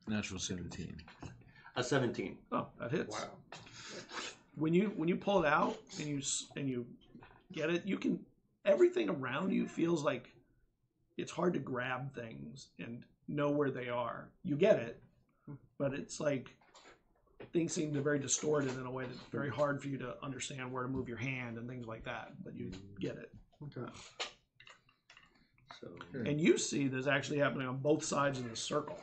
Natural 17. A 17. Oh, that hits. Wow. When you pull it out and you get it, you can everything around you feels like it's hard to grab things and know where they are. You get it, but it's like things seem to very distorted in a way that's very hard for you to understand where to move your hand and things like that. But you get it. Okay. So, And you see this actually happening on both sides of the circle.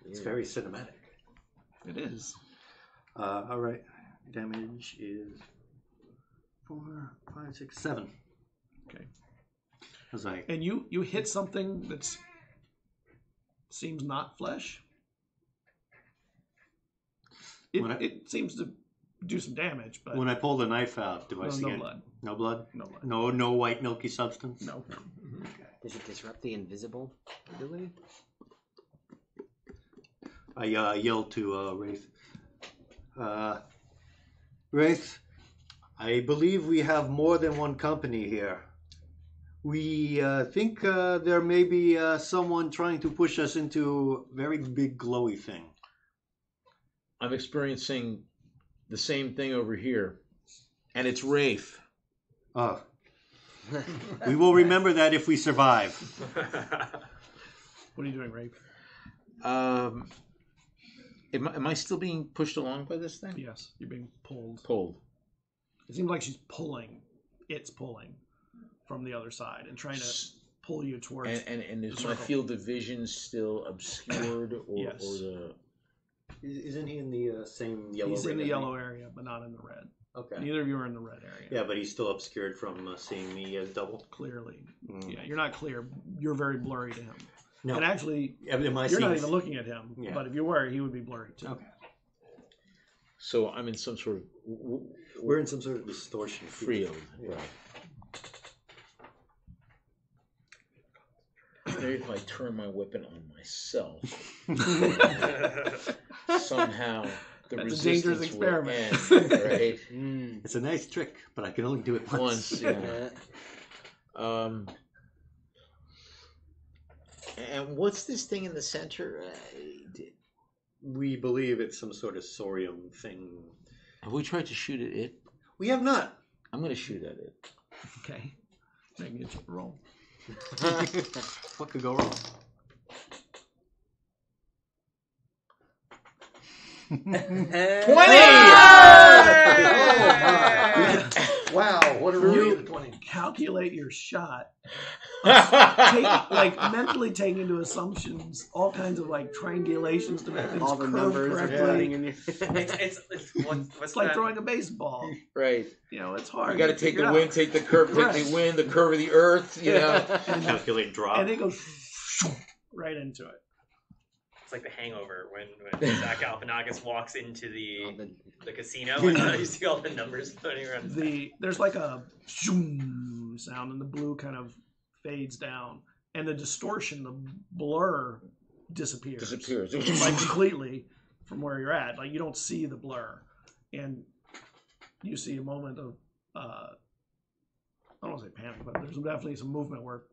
it's very cinematic. It is. All right. Damage is 4, 5, 6, 7. Okay. As I And you hit something that seems not flesh. It seems to do some damage, but when I pull the knife out, do I see no any? blood. No blood? No blood. No white milky substance? No. Does it disrupt the invisible ability? I yell to Wraith. Wraith, I believe we have more than one company here. We think there may be someone trying to push us into a very big glowy thing. I'm experiencing the same thing over here. And it's Wraith. Oh. We will remember that if we survive. What are you doing, Rafe? Am I still being pushed along by this thing? Yes, you're being pulled. Pulled. It seems like she's pulling. It's pulling from the other side and trying to pull you towards. And is the my circle. field of vision still obscured, or, Yes. or the? Isn't he in the same yellow? He's in the ring, yellow area, but not in the red. Okay. Neither of you are in the red area. Yeah, but he's still obscured from seeing me as double. Clearly. Yeah, you're not clear. You're very blurry to him. No. And actually, Am I you're not seeing- even looking at him. Yeah. But if you were, he would be blurry too. Okay. So I'm in some sort of We're in some sort of distortion field. Yeah. Right. Maybe if I turn my weapon on myself, somehow the That's a resistance dangerous will experiment. end, right? It's a nice trick, but I can only do it once. Once, yeah. And what's this thing in the center? We believe it's some sort of sorium thing. Have we tried to shoot at it? We have not. I'm going to shoot at it. Okay. Make me a roll. What could go wrong? 20! Wow, what a You 20. calculate your shot. Mentally take into assumptions, all kinds of triangulations to make things All the curve numbers are correctly. floating in your What's It's like that? throwing a baseball. Right. It's hard. You got to to take figure the out. wind, take the curve, take Correct. the wind, the curve of the earth, you know. Calculate drop. And it goes right into it. It's like The Hangover when Zach Galifianakis walks into the casino and you see all the numbers floating around. There's like a zoom sound, and the blue kind of fades down, and the distortion, the blur disappears. Like completely from where you're at. Like you don't see the blur, and you see a moment of I don't want to say panic, but there's definitely some movement where.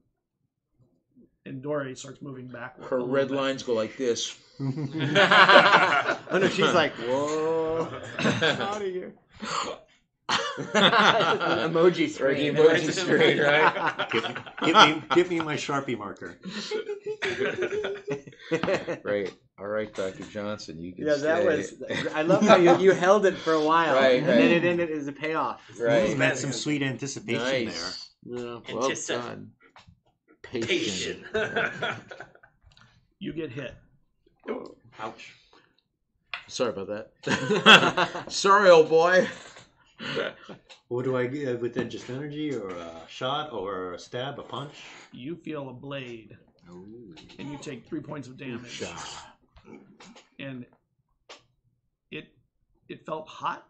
And Dory starts moving backward. Her red lines go like this. Oh no, she's like, whoa, out of here. Emoji screen. Emoji screen, right? Give me my Sharpie marker. Right. All right, Dr. Johnson, you can Yeah, stay. that was. I love how you held it for a while, Right, and right. then it ended as a payoff. Right. You've had some sweet anticipation Nice. Yeah. Well done. Patient. You get hit. Ouch. Sorry about that. Sorry, old boy. What do I get with it? Just energy, or a shot, or a stab, a punch? You feel a blade, and you take 3 points of damage. And it felt hot.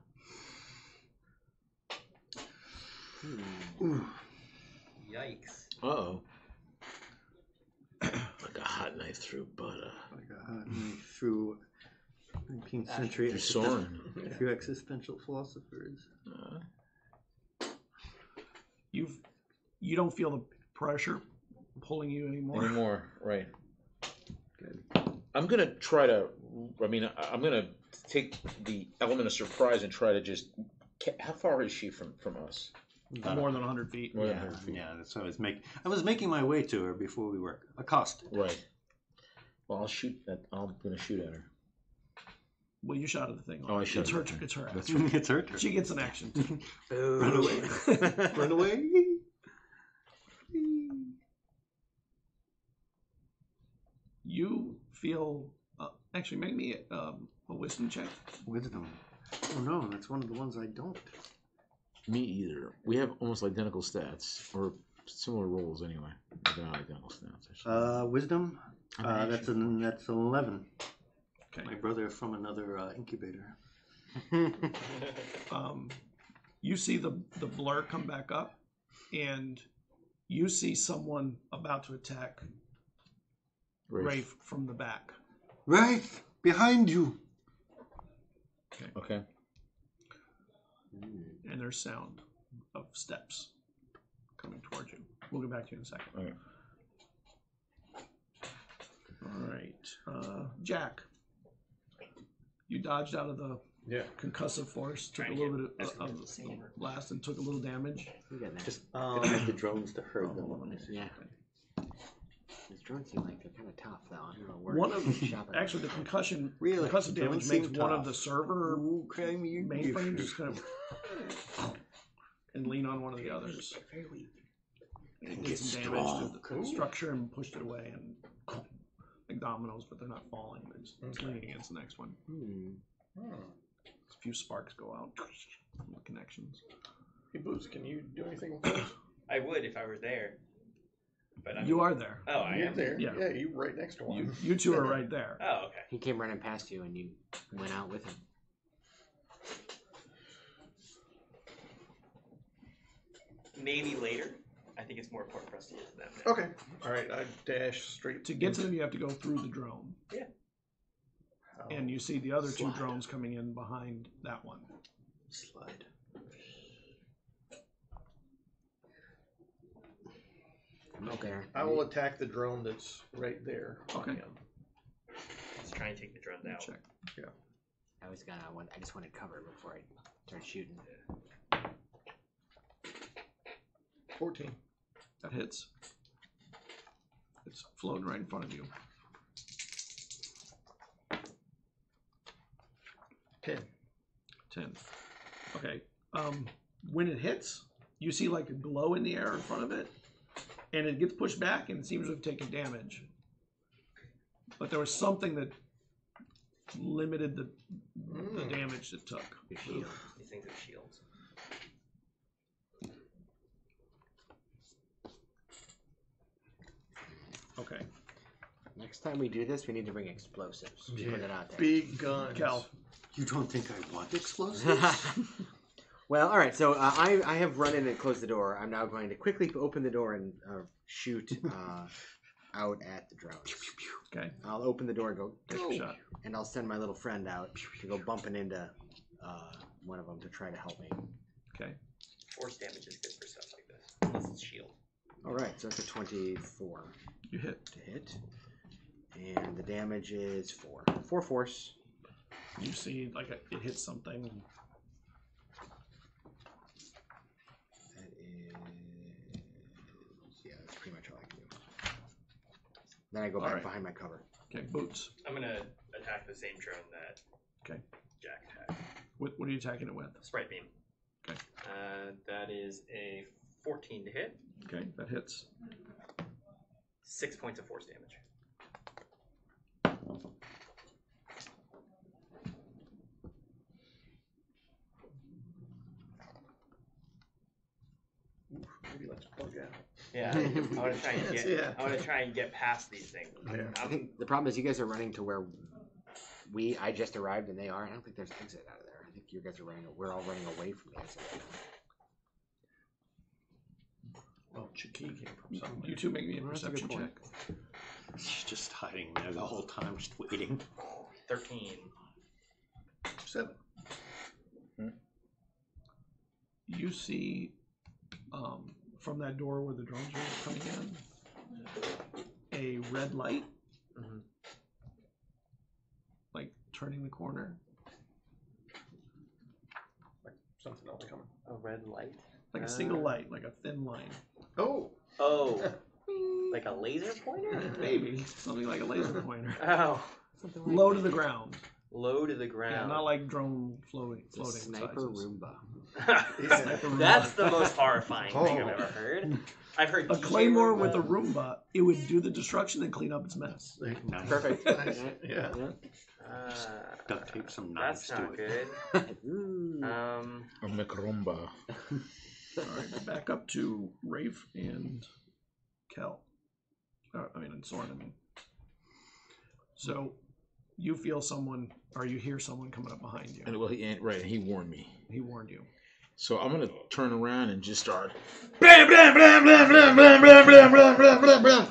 Yikes. Uh-oh. Like a hot knife through butter. Like a hot knife through 19th century Through Soren. through existential philosophers. You don't feel the pressure pulling you anymore. Right. Good. I'm gonna try to. I mean, I'm gonna take the element of surprise and try to just. How far is she from us? More than 100 feet. More than 100 feet. Yeah, that's what I was making. I was making my way to her before we were accosted. Right. Well, I'll shoot. I'm gonna shoot at her. Well, you shot at the thing. Oh, I shot It's at her. the thing. It's her. That's Action. It's her turn. She gets an action. Run away. Run away. You feel. Actually, make me a wisdom check. Wisdom. Oh no, that's one of the ones I don't. Me either. We have almost identical stats, or similar rolls anyway. They're not identical stats. Actually. Wisdom. That's 11. Okay. My brother from another incubator. You see the blur come back up, and you see someone about to attack Rafe from the back. Rafe, behind you. Okay. And there's sound of steps coming towards you. We'll get back to you in a second. Okay. All right. Jack, you dodged out of the concussive force, took a little bit of blast, and took a little damage. Just get the drones to hurt them. Yeah. These drones seem like they're kind of tough, though. I don't know where One of actually the concussive damage makes one of the server mainframes just kind of and lean on one of the others. Very weak. It did some damage to the structure and pushed it away, and like dominoes, but they're not falling. They're just leaning against the next one. A few sparks go out from the connections. Hey, Boots, can you do anything with those? I would if I were there. But You are there. Oh, I am there. Yeah. Yeah, you right next to one. You two are right there. Oh, okay. He came running past you, and you went out with him. Maybe later. I think it's more important for us to get to them. Okay. All right, I dash straight. To get to them, you have to go through the drone. Yeah. And you see the other two drones coming in behind that one. Slide. Okay. I will attack the drone that's right there. Okay. Let's try and take the drones out. Check. I just wanted cover before I started shooting. 14. That hits. It's floating right in front of you. 10. 10. Okay. When it hits, you see like a glow in the air in front of it, and it gets pushed back and it seems to have taken damage. But there was something that limited the damage it took. These things are shields. Okay. Next time we do this, we need to bring explosives. Put it out there. Big guns. Cal. You don't think I want explosives? Well, all right. So I have run in and closed the door. I'm now going to quickly open the door and shoot out at the drones. Okay. I'll open the door and go, Take a shot. and I'll send my little friend out to go bumping into one of them to try to help me. Okay. Force damage is good for stuff like this, unless it's shield. All right. So that's a 24 You hit. to hit, and the damage is 4. 4 force. You see like it hits something. That is, yeah, that's pretty much all I can do. Then I go back behind my cover. Okay. Boots. I'm gonna attack the same drone that Jack attacked. What are you attacking it with? Sprite beam. Okay. That is a 14 to hit. Okay. That hits. 6 points of force damage. Maybe let's bug out. Yeah, I want to try and get. I want to try and get past these things. I think the problem is you guys are running to where I just arrived and they are. I don't think there's an exit out of there. I think you guys are running. We're all running away from the exit right now. Well, Chiki came from somewhere. You two make me a Well, that's a good perception point. check. She's just hiding there the whole time, just waiting. 13. 7. You see from that door where the drones are coming in a red light turning the corner. Something else coming. A red light. Like a single light, like a thin line. Oh. Oh. Like a laser pointer? Maybe. Something like a laser pointer. Oh. Low to the ground. Low to the ground. Yeah, not like drone floating. Sniper sizes. Roomba. That's the most horrifying thing I've ever heard. I've heard A DJ claymore Roomba. with a Roomba, it would do the destruction and clean up its mess. Nice. Perfect. Yeah. Duct tape some knives That's to not it. good. A macrumba. All right, back up to Rafe and Kel. And Soren. So, you feel someone, or you hear someone coming up behind you. And well, he warned me. He warned you. So I'm gonna turn around and just start blam blam blam blam blam blam blam blam blam blam blam blam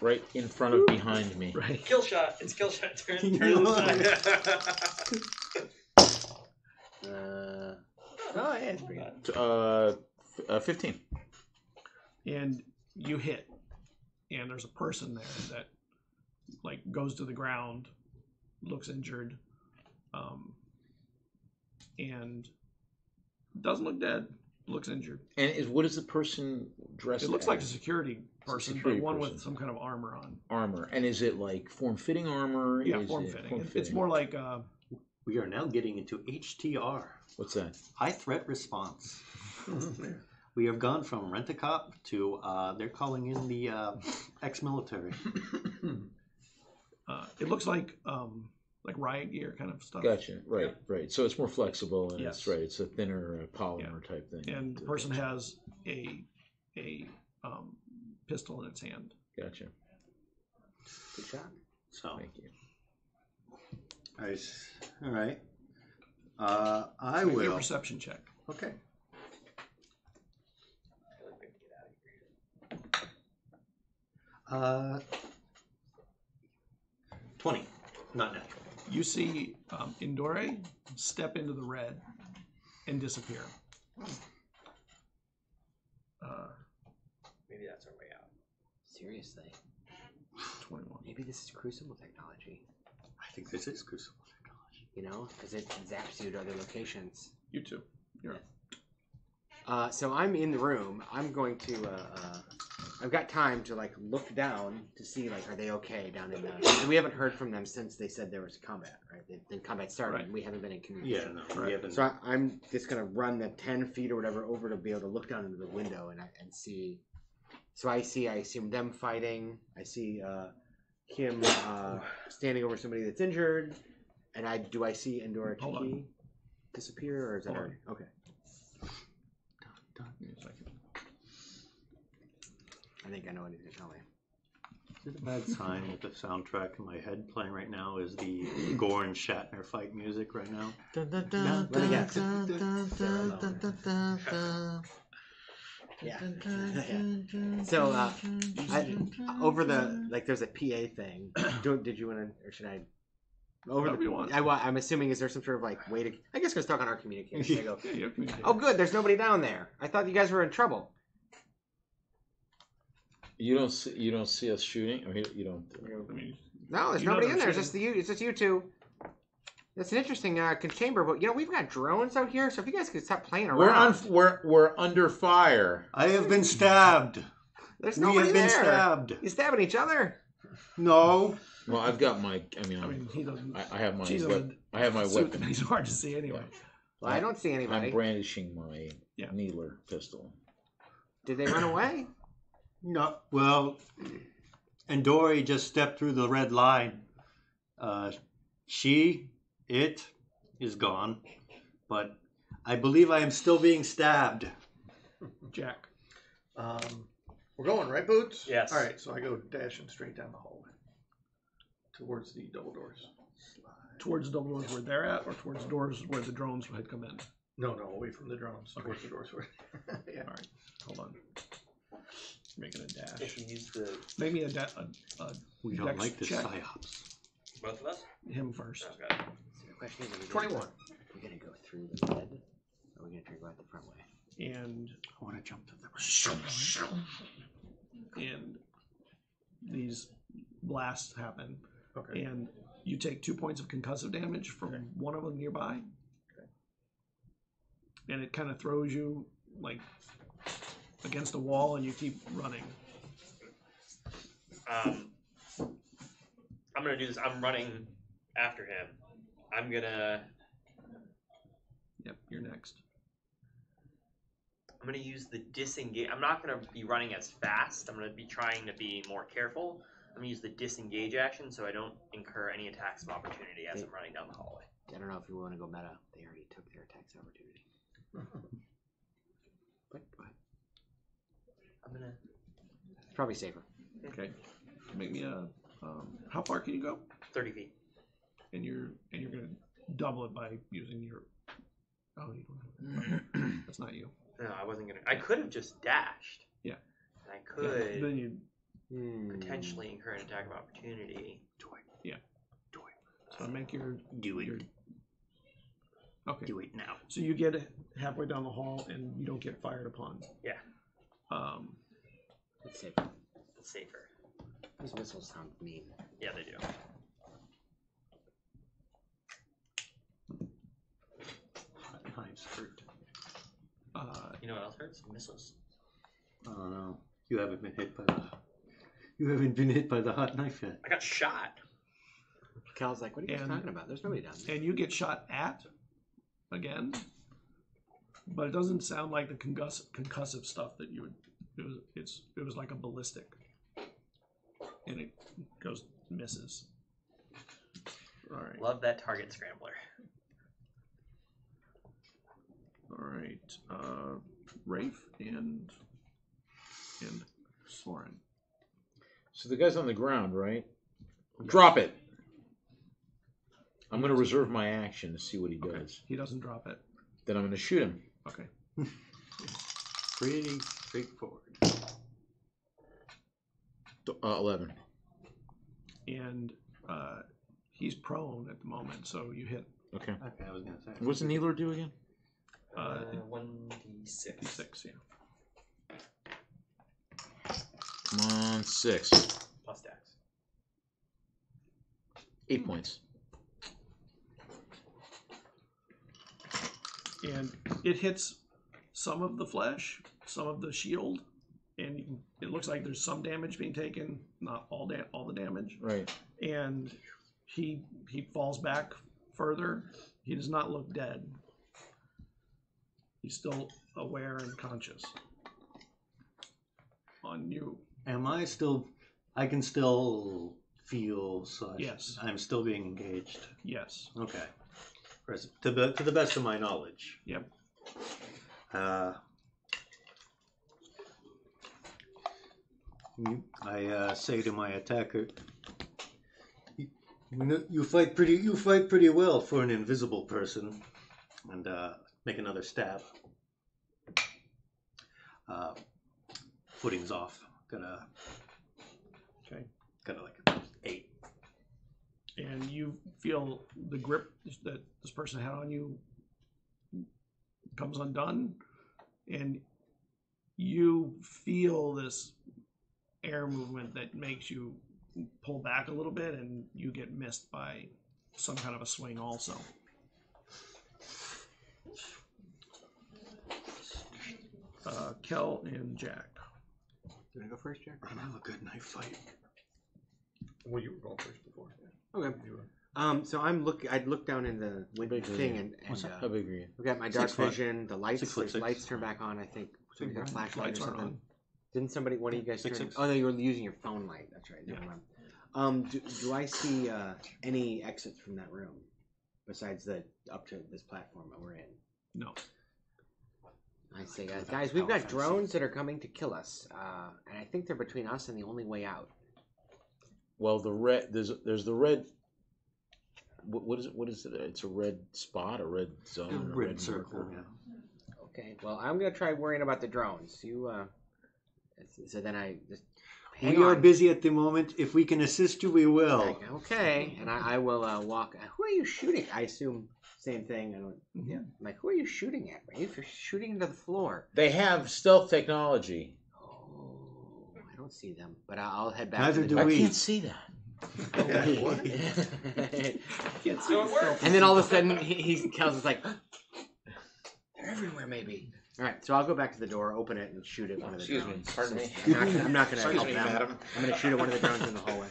right in front of behind me. Right. Kill shot. It's kill shot. Turn the side. Oh, yeah, it's pretty good. 15. And you hit. And there's a person there that goes to the ground, looks injured, and doesn't look dead, looks injured. And what is the person dressed? It looks as? like a security person, security but one person. with some kind of armor on. Armor. And is it like form-fitting armor? Yeah, Is it form-fitting. It's more like We are now getting into HTR. What's that? High threat response. We have gone from rent-a-cop to they're calling in the ex-military. it looks like riot gear kind of stuff. Gotcha. Right, right. So it's more flexible, and Yes. it's right. It's a thinner polymer type thing. And the person has a pistol in its hand. Gotcha. Good shot. So, Thank you. nice. All right. I Make me a will. perception check. Okay. Uh, 20. Not natural. You see Indore step into the red and disappear. Maybe that's our way out. Seriously. 21. Maybe this is Crucible technology. I think this is Crucible technology. You know, because it zaps you to other locations. You too. You're up. So I'm in the room. I'm going to. I've got time to look down to see are they okay down in the. So we haven't heard from them since they said there was combat, right? Then combat started. Right. And we haven't been in Yeah, communication. no, we haven't. So I'm just gonna run the 10 feet or whatever over to be able to look down into the window and see. So I assume them fighting. I see him standing over somebody that's injured, and do I see Endora Hold on. Chiki disappear, or is that Hold on. already okay? Give me a second. I think I know what he's gonna tell me. Is it a bad sign that the soundtrack in my head playing right now is the Gore and Shatner fight music right now? Yeah. So over the there's a PA thing. Did you want to, or should I? Over Whatever you want. I'm assuming is there some sort of way to? I guess we're stuck on our communication. I go, Yeah, you communicate. oh, good. There's nobody down there. I thought you guys were in trouble. You don't see us shooting. I mean, you don't. I mean, No, there's You know nobody they're in there. It's shooting. just you two. That's an interesting chamber, but we've got drones out here, so if you guys could stop playing around. We're under fire. I have been stabbed. There's We nobody have been there. stabbed. You stabbing each other. No. Well, I've got my. I mean, I mean, he doesn't. I have my. She's in Wep- I have my a suit weapon. that he's hard to see anyway. Well, I don't see anybody. I'm brandishing my Yeah. needler pistol. Did they run away? No. Well, and Dory just stepped through the red line. It is gone, but I believe I am still being stabbed. Jack. We're going, right, Boots? Yes. All right, so I go dashing straight down the hallway towards the double doors. Towards the double doors where they're at, or towards the doors where the drones had come in? No, away from the drones, towards the doors. Yeah. All right. Hold on. Making a dash. If you use the Make me a We don't Dex like this check. psyops. both of us. him first. Oh, got it. So the question is, are we 21. Are we gonna go through the red, or are we gonna try to go out the front way? And I want to jump to the and these blasts happen. Okay. And you take 2 points of concussive damage from one of them nearby. Okay. And it kind of throws you like against a wall, and you keep running. I'm gonna do this. I'm running after him. I'm gonna. Yep, you're next. I'm gonna use the disengage. I'm not gonna be running as fast. I'm gonna be trying to be more careful. I'm gonna use the disengage action so I don't incur any attacks of opportunity as I'm running down the hallway. I don't know if you want to go meta. They already took their attacks of opportunity. But go ahead. I'm gonna. It's probably safer. Okay. Make me a. How far can you go? 30 feet. And you're gonna double it by using your. Oh, you don't. That's not you. No, I wasn't gonna. I could have just dashed. Yeah. And I could Yeah, then you. potentially incur an attack of opportunity. So make your. Do it. Your, okay. Do it now. So you get halfway down the hall and you don't get fired upon. Yeah. It's safer. It's safer. Those missiles sound mean. Yeah, they do. Knives hurt. You know what else hurts? Missiles. Oh no. You haven't been hit by the. You haven't been hit by the hot knife yet. I got shot. Cal's like, what are you guys talking about? There's nobody down there. And you get shot at again, but it doesn't sound like the concussive stuff that you would. It was like a ballistic, and it misses. All right. Love that target scrambler. All right. Rafe and Soren. So the guy's on the ground, right? Drop it. I'm going to reserve my action to see what he does. Okay. He doesn't drop it. Then I'm going to shoot him. Okay. Pretty straightforward. 11. And he's prone at the moment, so you hit. Okay. Okay, I was gonna say. What's the needler do again? 1d6. 6, yeah. Come on, 6. Plus dex. 8 points. And it hits some of the flesh, some of the shield, and it looks like there's some damage being taken, not all the damage. Right. And he falls back further. He does not look dead. He's still aware and conscious. On you. Am I still? I can still feel such. Yes. I'm still being engaged. Yes. Okay. To the best of my knowledge. Yep. I say to my attacker, "You fight pretty well for an invisible person," and make another stab. Footing's off. Got like 8. And you feel the grip that this person had on you comes undone, and you feel this air movement that makes you pull back a little bit, and you get missed by some kind of a swing also. Kel and Jack. You want to go first, Jack? I have a good knife fight. Well, you were going first before. Yeah. Okay. You were. So I'd look down in the window thing and How big are you? we got my dark 6 foot. vision. The lights, 6 foot there's 6. lights turn back on. I think so. We got a flashlight Lights or aren't something. on. Didn't somebody? One of you guys 6, turn? 6. Oh no, you were using your phone light. That's right. Never mind. Do I see any exits from that room besides the up to this platform that we're in? No. I say, guys, we've got drones that are coming to kill us, and I think they're between us and the only way out. Well, the red there's the red. What is it? What is it? It's a red spot, a red zone, A red circle. marker. Yeah. Okay, well, I'm gonna try worrying about the drones. You, so then I just. We are busy at the moment. If we can assist you, we will. Like, okay, and I will walk. Who are you shooting? I assume same thing. I don't. Mm-hmm. Yeah. I'm like, who are you shooting at, Rafe? You're shooting into the floor. They have stealth technology. Oh, I don't see them, but I'll head back. Neither to the do door. I we. can't see that. What? Can't see So it works. And then all of a sudden, he tells us like, they're everywhere, maybe. All right, so I'll go back to the door, open it, and shoot at one of the Excuse me. drones. Pardon me. I'm not going to Excuse help me, them. madam. I'm going to shoot at one of the drones in the hallway.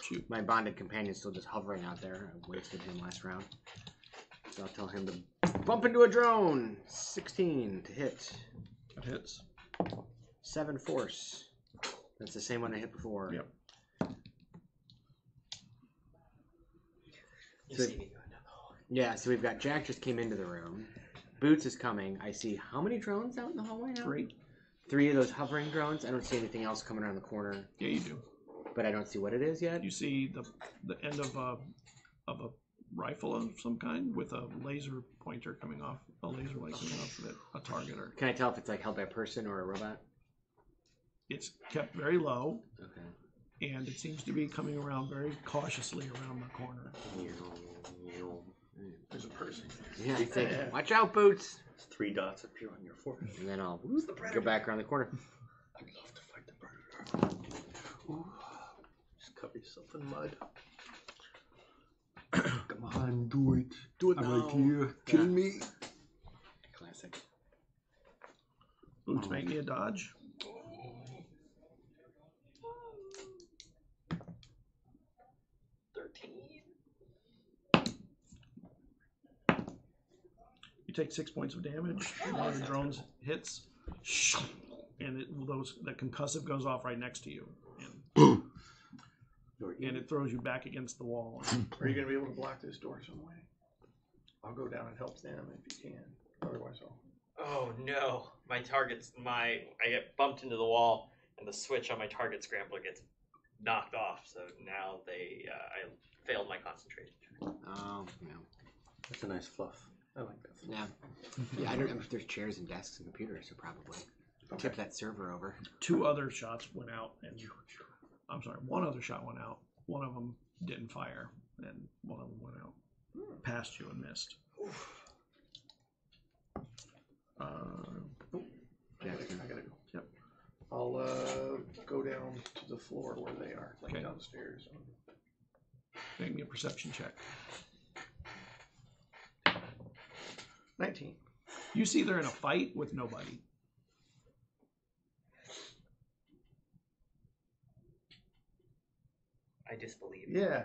Shoot. My bonded companion's still just hovering out there. I wasted him last round. So I'll tell him to bump into a drone. 16 to hit. That hits. 7 force. That's the same one I hit before. Yep. You So- see me going down the hallway. Yeah, so we've got Jack just came into the room. Boots is coming. I see how many drones out in the hallway now? 3. 3 of those hovering drones. I don't see anything else coming around the corner, Yeah, you do. but I don't see what it is yet. You see the end of a rifle of some kind with a laser pointer coming off, a laser light coming off of it, a targeter. Can I tell if it's like held by a person or a robot? It's kept very low, Okay. and it seems to be coming around very cautiously around the corner. There's a person. Yeah, it's like, watch out, Boots. 3 dots appear on your forehead. And then I'll go back around the corner. I'd love to fight the predator. Ooh. Just cover yourself in mud. Come on, do it. Do it I'm now. right here. Kill me. Classic. Boots, make me a dodge. You take 6 points of damage. One of the drones hits, and that concussive goes off right next to you, and it throws you back against the wall. Are you going to be able to block this door some way? I'll go down and help them if you can. Otherwise, I'll. Oh no, my target's I get bumped into the wall, and the switch on my target scrambler gets knocked off. So now I failed my concentration. Oh, yeah. That's a nice fluff. I like that fluff. Yeah. Yeah, I don't know if there's chairs and desks and computers, so probably. Tip that server over. 2 other shots went out, and I'm sorry, 1 other shot went out. One of them didn't fire, and one of them went out past you and missed. I gotta go. Yep. I'll go down to the floor where they are, like Okay. downstairs. Make me a perception check. 19. You see they're in a fight with nobody. I disbelieve. Yeah.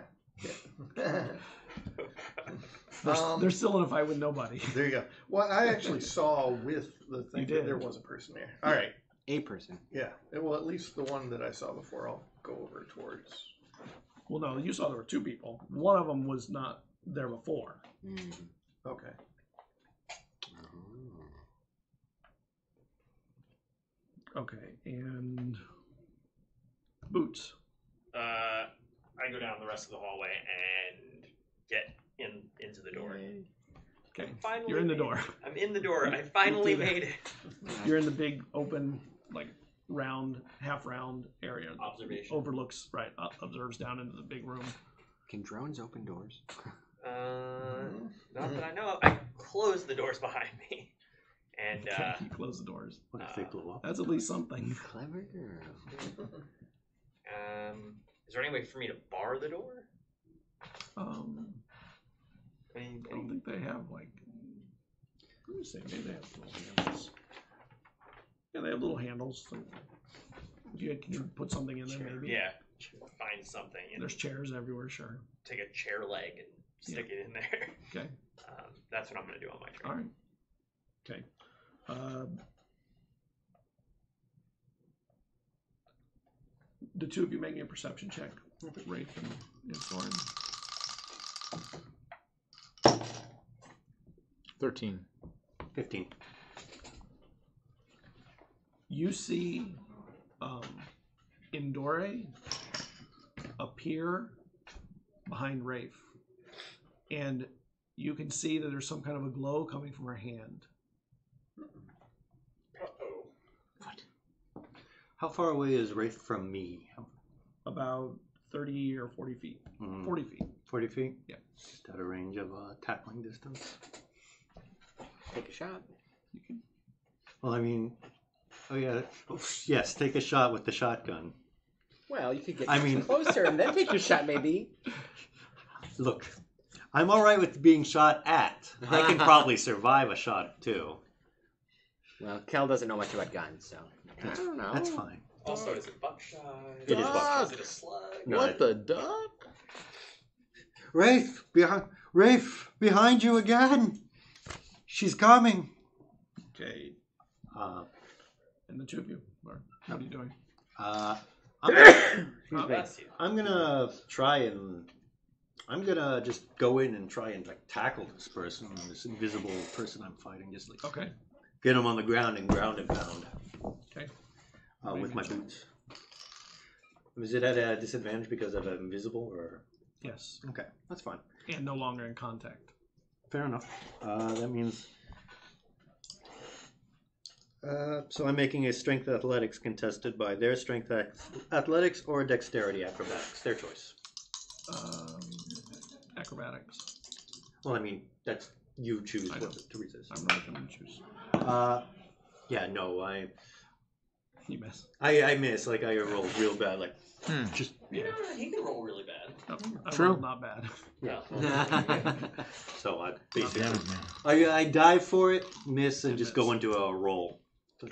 They're still in a fight with nobody. There you go. Well, I actually saw with the thing You that did. there was a person there. All right. A person. Yeah. Well, at least the one that I saw before, I'll go over towards. Well, no, you saw there were 2 people. One of them was not there before. Mm. Okay. Okay, and Boots. I go down the rest of the hallway and get into the door. Okay, Finally you're in the made door. it. I'm in the door. I finally do that. made it. You're in the big open, like half round area. Observation. Overlooks, right, observes down into the big room. Can drones open doors? Not that I know of. I closed the doors behind me. And You close the doors. What if they blow up? That's at least something. Clever girl. is there any way for me to bar the door? I don't think they have like. Let me see. Maybe they have little handles. Yeah, they have little handles. So can you put something in there? Maybe. Yeah. Find something and There's chairs everywhere. Sure. take a chair leg and stick it in there. Okay. That's what I'm going to do on my turn. All right. Okay. The 2 of you make me a perception check. Rafe and Soren. 13. 15. You see Indore appear behind Rafe, and you can see that there's some kind of a glow coming from her hand. Uh-oh. How far away is Rafe from me? About 30 or 40 feet. 40 feet. 40 feet? Yeah. Just out of range of tackling distance. Take a shot. You can. Well, I mean, oh yeah, yes, take a shot with the shotgun. Well, you could get I mean- closer and then take your shot, maybe. Look, I'm all right with being shot at. I can probably survive a shot too. Well, Kel doesn't know much about guns, so I don't know. That's fine. Also, is it buckshot? It is buckshot. Is it a slug? No, What the duck? Rafe, behind you again. She's coming. Okay. Uh, And the two of you, what are you doing? I'm Oh, that's you. gonna try and I'm gonna just go in and try and like tackle this person, this invisible person I'm fighting. Just like Okay. get him on the ground and ground and pound. Okay. With my boots. Was it at a disadvantage because of invisible or? Yes. Okay, that's fine. And no longer in contact. Fair enough. That means. So I'm making a strength athletics contested by their strength athletics or dexterity acrobatics, their choice. Acrobatics. Well, I mean that's you choose I know. what to resist. I'm not going to choose. Yeah, no, You miss. I miss. Like I rolled real bad. Like just You know, he can roll really bad. No, I True. rolled not bad. No. so I Damn basically it, man. I dive for it, miss, and just go into a roll.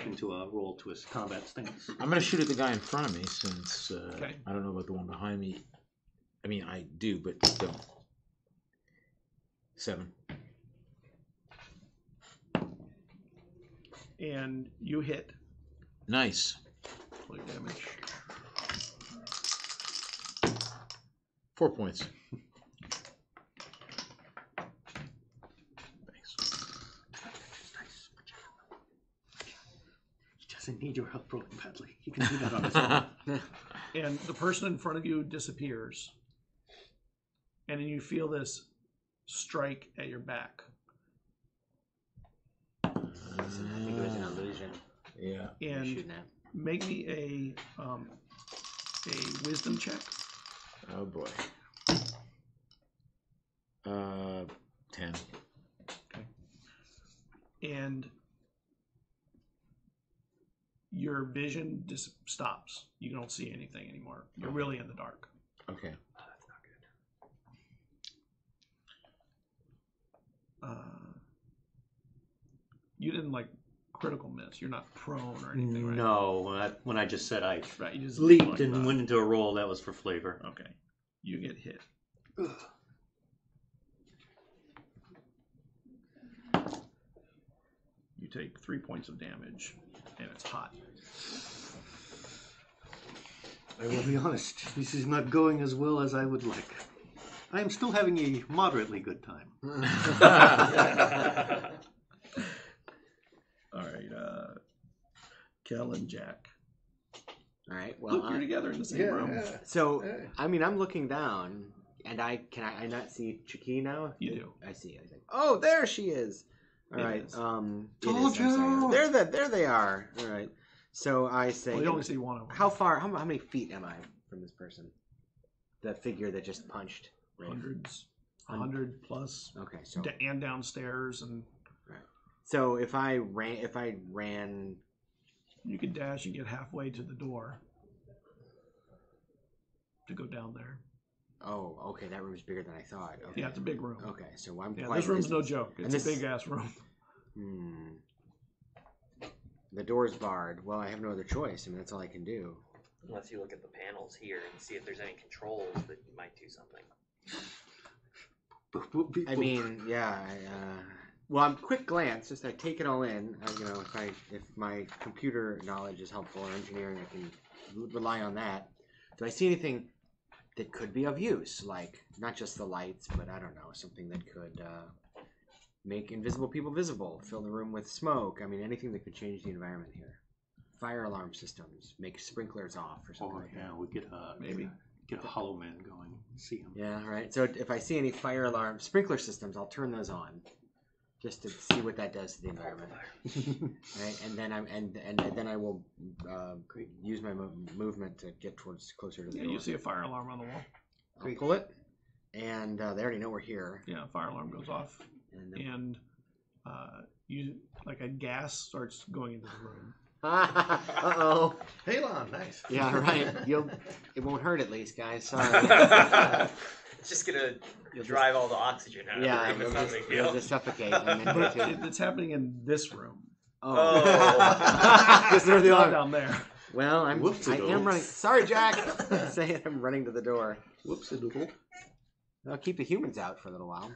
Into a roll twist combat stance. I'm gonna shoot at the guy in front of me since Okay. I don't know about the one behind me. I mean, I do, but still. 7. And you hit. Nice. Roll damage. 4 points. Thanks. He doesn't need your help rolling badly. He can do that on his own. And the person in front of you disappears. And then you feel this strike at your back. I think it was an illusion. Yeah. You're And shooting at. make me a wisdom check. Oh boy. 10. And your vision just stops. You don't see anything anymore. You're really in the dark. Okay. You didn't like critical miss. You're not prone or anything, right? No, when I just said I Right. You just leaped like and that. went into a roll, that was for flavor. Okay. You get hit. You take 3 points of damage, and it's hot. I will be honest, this is not going as well as I would like. I am still having a moderately good time. All right, Kel and Jack. All right. Well, Look, you're together in the same room. so I mean, I'm looking down, and I not see Chiki now? You do. I see. I think. Oh, there she is. All It right. is. It Told is, I'm sorry. you. There they are. All right. So I say, Well, you only see one of them. how far? How many feet am I from this person? The figure that just punched. Rafe. Hundreds. 100 plus. Okay. So And downstairs, and so if I ran. you could dash and get halfway to the door to go down there. Oh, okay. That room's bigger than I thought. Okay. Yeah, it's a big room. Okay. So I'm Yeah, quite this room's no distance. joke. And It's this- a big ass room. The door's barred. Well, I have no other choice. I mean, that's all I can do. Unless you look at the panels here and see if there's any controls that might do something. I mean, yeah. Well, I'm quick glance. Just I take it all in. If my computer knowledge is helpful or engineering, I can rely on that. Do I see anything that could be of use? Like not just the lights, but I don't know, something that could make invisible people visible, fill the room with smoke. I mean, anything that could change the environment here. Fire alarm systems, make sprinklers off or something Or like yeah, that. we get a hollow man going. See him. Yeah, right. So if I see any fire alarm sprinkler systems, I'll turn those on, just to see what that does to the environment. Right, and then then I will use my movement to get closer to the Yeah, door. you see a fire alarm on the wall. I'll pull it, and they already know we're here. Yeah, fire alarm goes off, And then, and you like a gas starts going into the room, Uh-oh. Halon, nice. Yeah, right. It won't hurt at least, guys. Sorry. It's just gonna drive all the oxygen out Yeah, of the room. It's not a big you'll deal. just suffocate. And then But hit you. it's happening in this room. Oh. It's They're the not other- down there. Well, I Whoopsie-doodle. am running. Sorry, Jack. Say it. I'm running to the door. Whoops-a-doodle. I'll keep the humans out for a little while.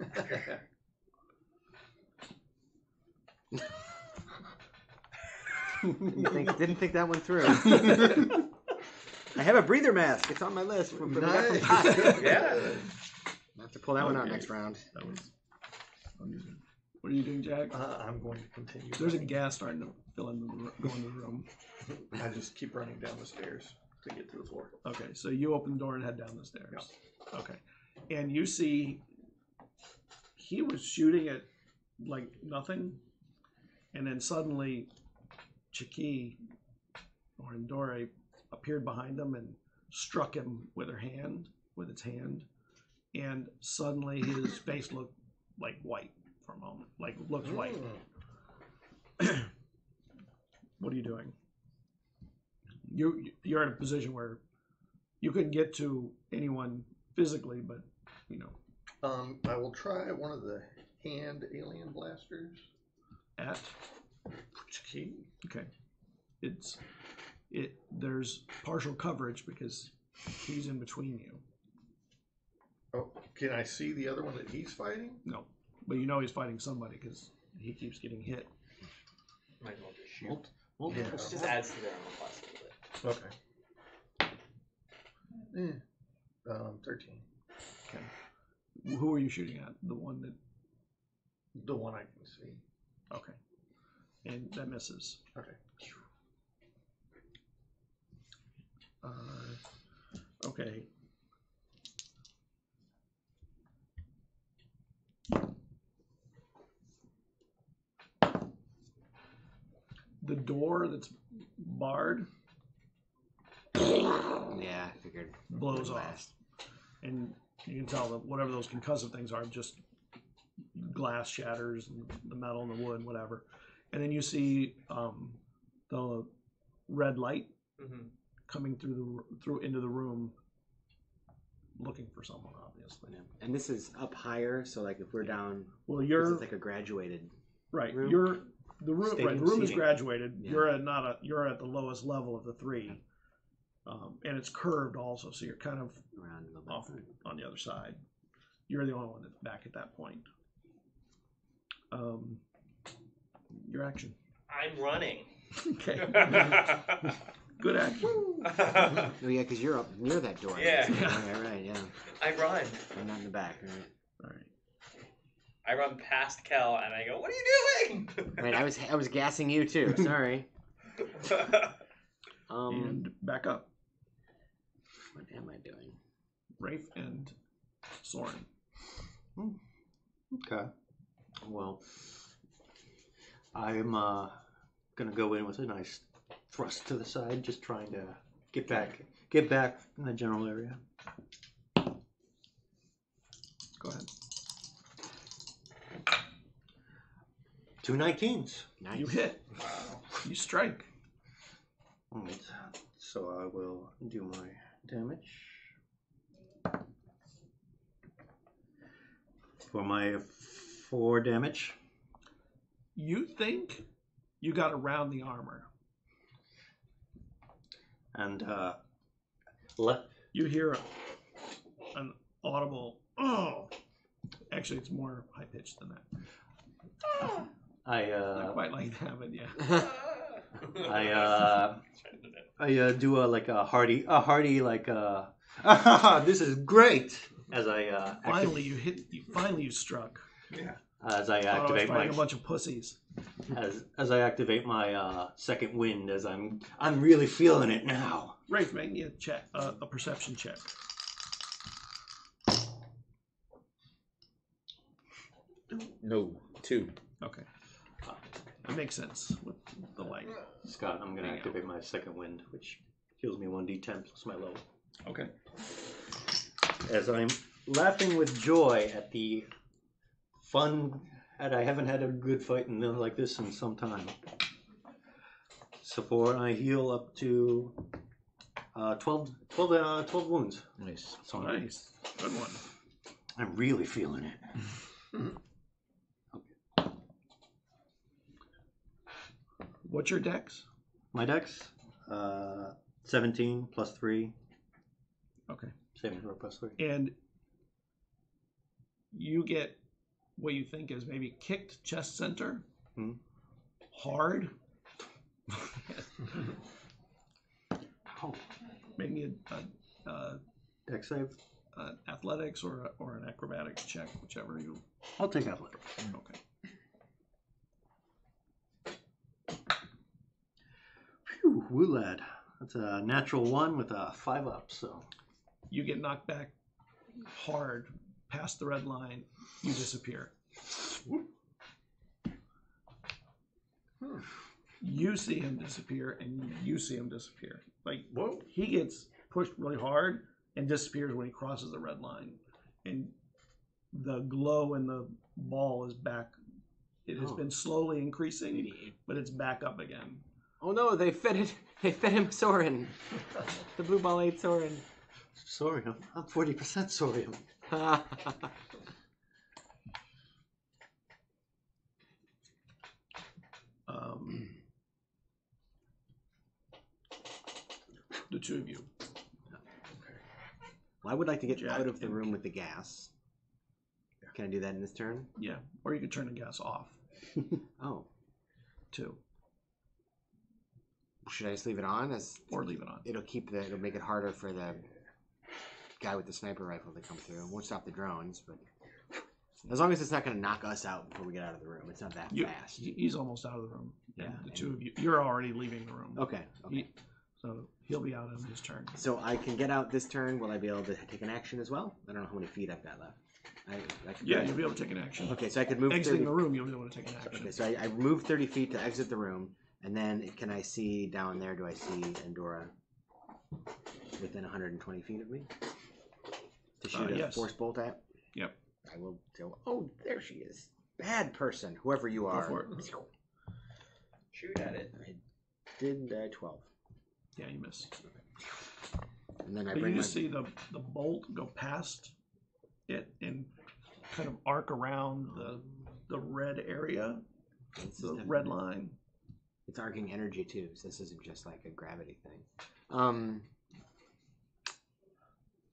Didn't think that one through. I have a breather mask. It's on my list. For Nice. Yeah. I have to pull that one out next round. That was unusual. What are you doing, Jack? I'm going to continue. There's a gas starting to fill in go in the room. I just keep running down the stairs to get to the floor. Okay, so you open the door and head down the stairs. Okay. And you see he was shooting at like nothing, and then suddenly Chiki or Indore appeared behind him and struck him with its hand, and suddenly his face looked like white for a moment, like looks white. What are you doing? You're in a position where you couldn't get to anyone physically, but you know. I will try one of the hand alien blasters. At okay, there's partial coverage because he's in between you. Oh, can I see the other one that he's fighting? No, but you know he's fighting somebody because he keeps getting hit. Might as well just shoot. Yeah. It just adds to their own plus a little bit. Okay. 13. Okay, who are you shooting at? The one that The one I can see. okay, and that misses. Okay. Okay. The door that's barred Yeah, I figured. blows off, and you can tell that whatever those concussive things are, just glass shatters, and the metal and the wood, whatever. And then you see the red light coming through into the room, looking for someone, obviously. Yeah. And this is up higher, so like if we're down, Well, this you're is like a graduated. right. room? You're the room. Stadium Right, the room is seating. graduated. Yeah. You're at the lowest level of the three, and it's curved also, so you're kind of Around a little bit. off on the other side. You're the only one that's back at that point. Your action. I'm running. Okay. Good action. Oh yeah, because you're up near that door. Yeah. Right, yeah. I run. I'm not in the back. Right. All right. I run past Kel and I go, "What are you doing?" Right. I was gassing you too. Sorry. And back up. What am I doing? Rafe and Soren. Okay. Well, I'm gonna go in with a nice thrust to the side, just trying to get back in the general area. Go ahead. 2 19s. Nice. You hit. You strike. Alright, so I will do my damage. For my 4 damage. You think you got around the armor. And You hear an audible, oh! Actually, it's more high pitched than that. Not quite like that, but yeah. I do a hearty like this is great as I Finally, you struck. as I Thought I was activate fighting my a bunch of pussies. as I activate my second wind as I'm really feeling it now. Rafe, make me a check, a perception check. No, 2. Okay. That makes sense with the light. Scott, I'm gonna activate my second wind, which heals me 1d10 plus my level. Okay. As I'm laughing with joy at the fun, and I haven't had a good fight like this in some time. So I heal up to 12 wounds. Nice. So nice. Good one. I'm really feeling it. What's your dex? My dex, 17 plus 3. Okay. Saving throw plus 3. And you get what you think is maybe kicked chest center. Hard. Oh. Maybe a Dex save? athletics or an acrobatics check, whichever you. I'll take athletics. Okay. Phew, woo lad. That's a natural 1 with a 5 up, so. You get knocked back hard past the red line. You disappear. You see him disappear, and you see him disappear. Like, Whoa. he gets pushed really hard and disappears when he crosses the red line. And the glow in the ball is back. It has been slowly increasing, but it's back up again. Oh no, they fed him Soren. The blue ball ate Soren. Sorium. I'm 40% Sorium. The two of you. Well, I would like to get Jack out of the and- room with the gas. Can I do that in this turn? Yeah. Or you could turn the gas off, Oh. too. Should I just leave it on? Or leave it on. It'll make it harder for the guy with the sniper rifle to come through. It won't stop the drones, but as long as it's not going to knock us out before we get out of the room, it's not that fast. He's almost out of the room. Yeah, The two of you. You're already leaving the room. Okay. So he'll be out in his turn. So I can get out this turn. Will I be able to take an action as well? I don't know how many feet I've got left. Yeah, you'll be able to take an action. Okay, so I could move Exiting 30. the room, you'll be able to take an action. Okay, so I moved 30 feet to exit the room, and then can I see down there? Do I see Endora within 120 feet of me to shoot a yes. force bolt at? Yep. I will go. Oh, there she is. Bad person, whoever you are. for it. Shoot at it. I did 12, Yeah, you miss. and then I But bring you my. just see the bolt go past it and kind of arc around the red area, This is the definitely- red line. It's arcing energy too, so this isn't just like a gravity thing.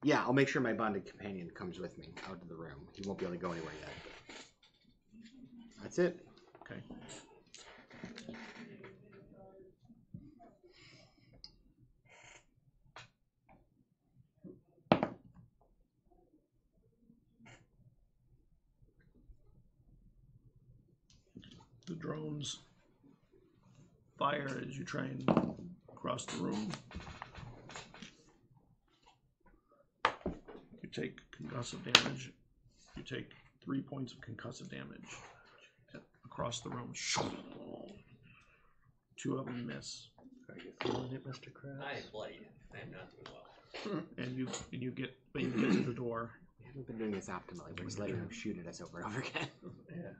Yeah, I'll make sure my bonded companion comes with me out of the room. He won't be able to go anywhere yet. That's it. Okay. The drones fire as you try and cross the room. You take concussive damage. You take 3 points of concussive damage across the room. 2 of them miss, Are you feeling it, Mr. Krabs? I am bloodied. I am not doing well. and you get to the door. We haven't been doing this optimally. We're just letting them shoot at us over and over again. Yeah.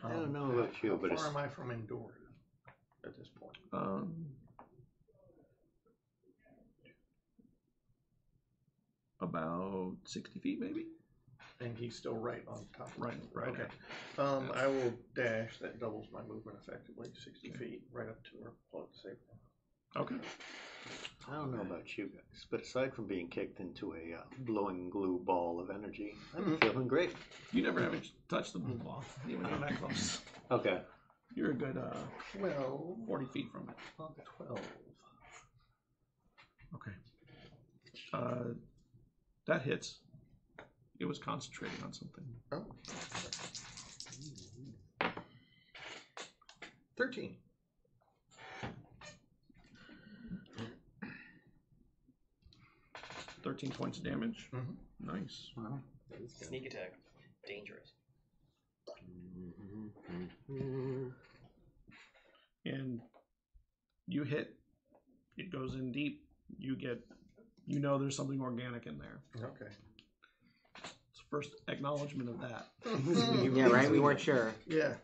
I don't know about you, How but it's far am I from Endora at this point? About 60 feet, maybe. And he's still right on top. Right. Okay. I will dash. That doubles my movement effectively. 60 feet right up to her. Pull it safe. Okay. I don't know about you guys, but aside from being kicked into a glowing glue ball of energy, I'm feeling great. You never have touched the blue ball, even though that close. Okay. You're a good 12 40 feet from it. on 12. Okay. That hits. It was concentrating on something. Oh. 13. 13 points of damage. Mhm. Nice. Sneak attack. Dangerous. And you hit. It goes in deep. You know there's something organic in there. Okay. It's the first acknowledgement of that. Yeah, right? We weren't sure. Yeah.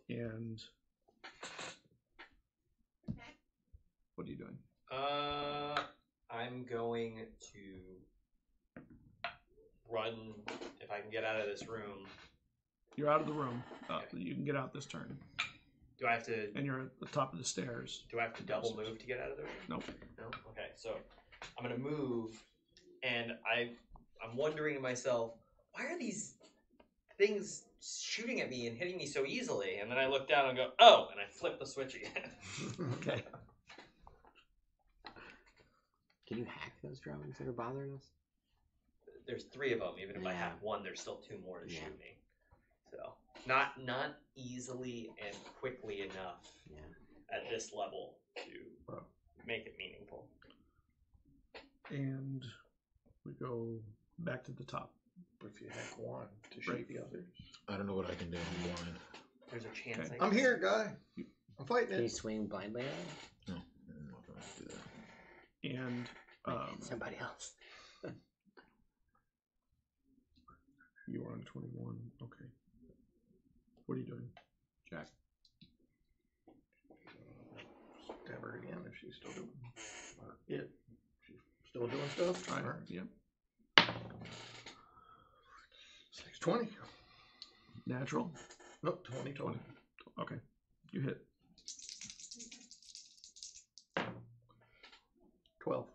And I'm going to run if I can get out of this room. You're out of the room. You can get out this turn. Do I have to? And you're at the top of the stairs. Do I have to double move to get out of the room? Nope. No. Okay, so I'm gonna move, and I'm wondering to myself, why are these things shooting at me and hitting me so easily? And then I look down and go, oh, and I flip the switch again. Okay. Can you hack those drones that are bothering us? There's 3 of them. Even if I have one, there's still 2 more to shoot me. So not easily and quickly enough at this level to make it meaningful. And we go back to the top. If you hack one to shoot the others. I don't know what I can do. I'm blind. There's a chance. Okay. I'm here, guy. I'm fighting Can you it. swing blindly at it? No, I'm not going to do that. And Somebody else. you are on 21. Okay. What are you doing, Jack? Stab her again if she's still doing. Or it. She's still doing stuff. All right. Alright. Yep. 620. Natural. Nope, 20. Okay. You hit. 12.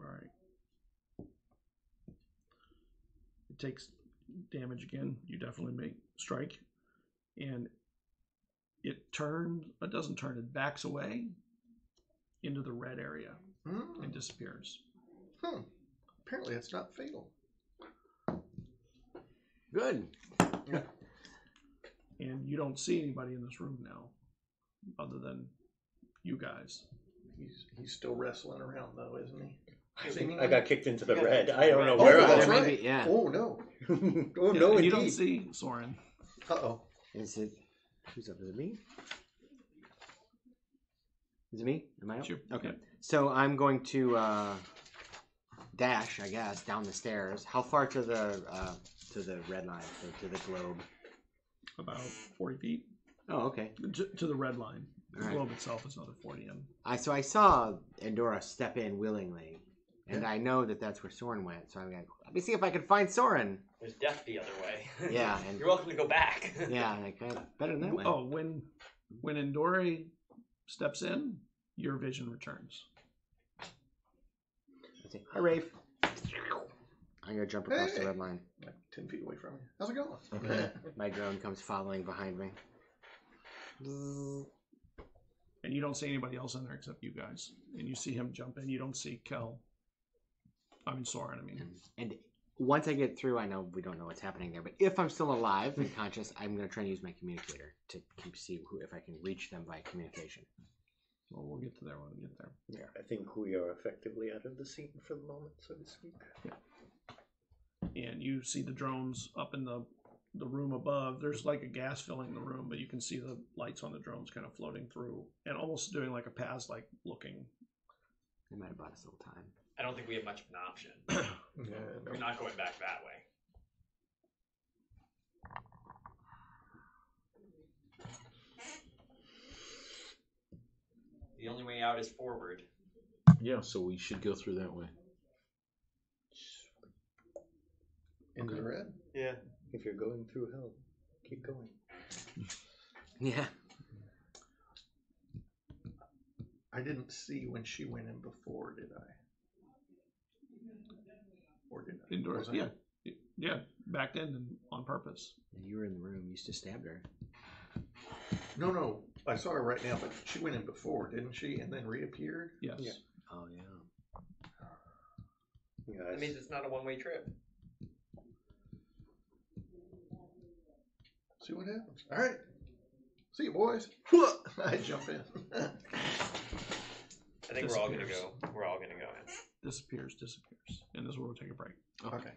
All right. It takes damage again. You definitely make strike. And it turns, it doesn't turn, it backs away into the red area and disappears. Apparently it's not fatal. Good. And you don't see anybody in this room now, other than you guys. He's still wrestling around though, isn't he? I got kicked into the You got red. kicked into I the don't know red. where Oh, I that's am. right. Maybe, yeah. Oh no. Oh Yeah, no, and you indeed. don't see Soren. Uh-oh. Is it? Who's up? Is it me? Is it me? Am I up? Sure. Okay. Yep. So I'm going to dash, I guess, down the stairs. How far to the red line? To the globe? About 40 feet Oh, okay. to the red line. The All right. globe itself is another 40 in. So I saw Endora step in willingly, and I know that that's where Soren went. So I'm like, let me see if I can find Soren. There's death the other way. Yeah, and You're welcome to go back. yeah, like better than that way. Oh, when Endora steps in, your vision returns. Let's see. Hi, Rafe. I'm gonna jump across the red line. Like 10 feet away from you. How's it going? Okay. My drone comes following behind me. And you don't see anybody else in there except you guys. And you see him jump in. You don't see Kel. Soren, I mean. And once I get through, I know we don't know what's happening there. But if I'm still alive and conscious, I'm gonna try and use my communicator to see if I can reach them by communication. Well, we'll get to there when we get there. Yeah, I think we are effectively out of the scene for the moment, so to speak. And you see the drones up in the room above. There's like a gas filling the room, but you can see the lights on the drones kind of floating through and almost doing like a pass, like looking. They might have bought us a little time. I don't think we have much of an option. Yeah, We're not going back that way. The only way out is forward. Yeah, so we should go through that way. Into the red? Yeah, if you're going through hell, keep going. Yeah. I didn't see when she went in before, did I? Or did I? Indoors. Was I? Yeah. Backed in and on purpose. And you were in the room. You used to stab her. No. I saw her right now, but she went in before, didn't she? And then reappeared? Yes. Yeah. Oh, yeah. Yeah, That means it's not a one-way trip. See what happens. All right. See you, boys. I jump in. I think we're all gonna go. We're all gonna go in. Disappears. And this is where we'll take a break. Okay.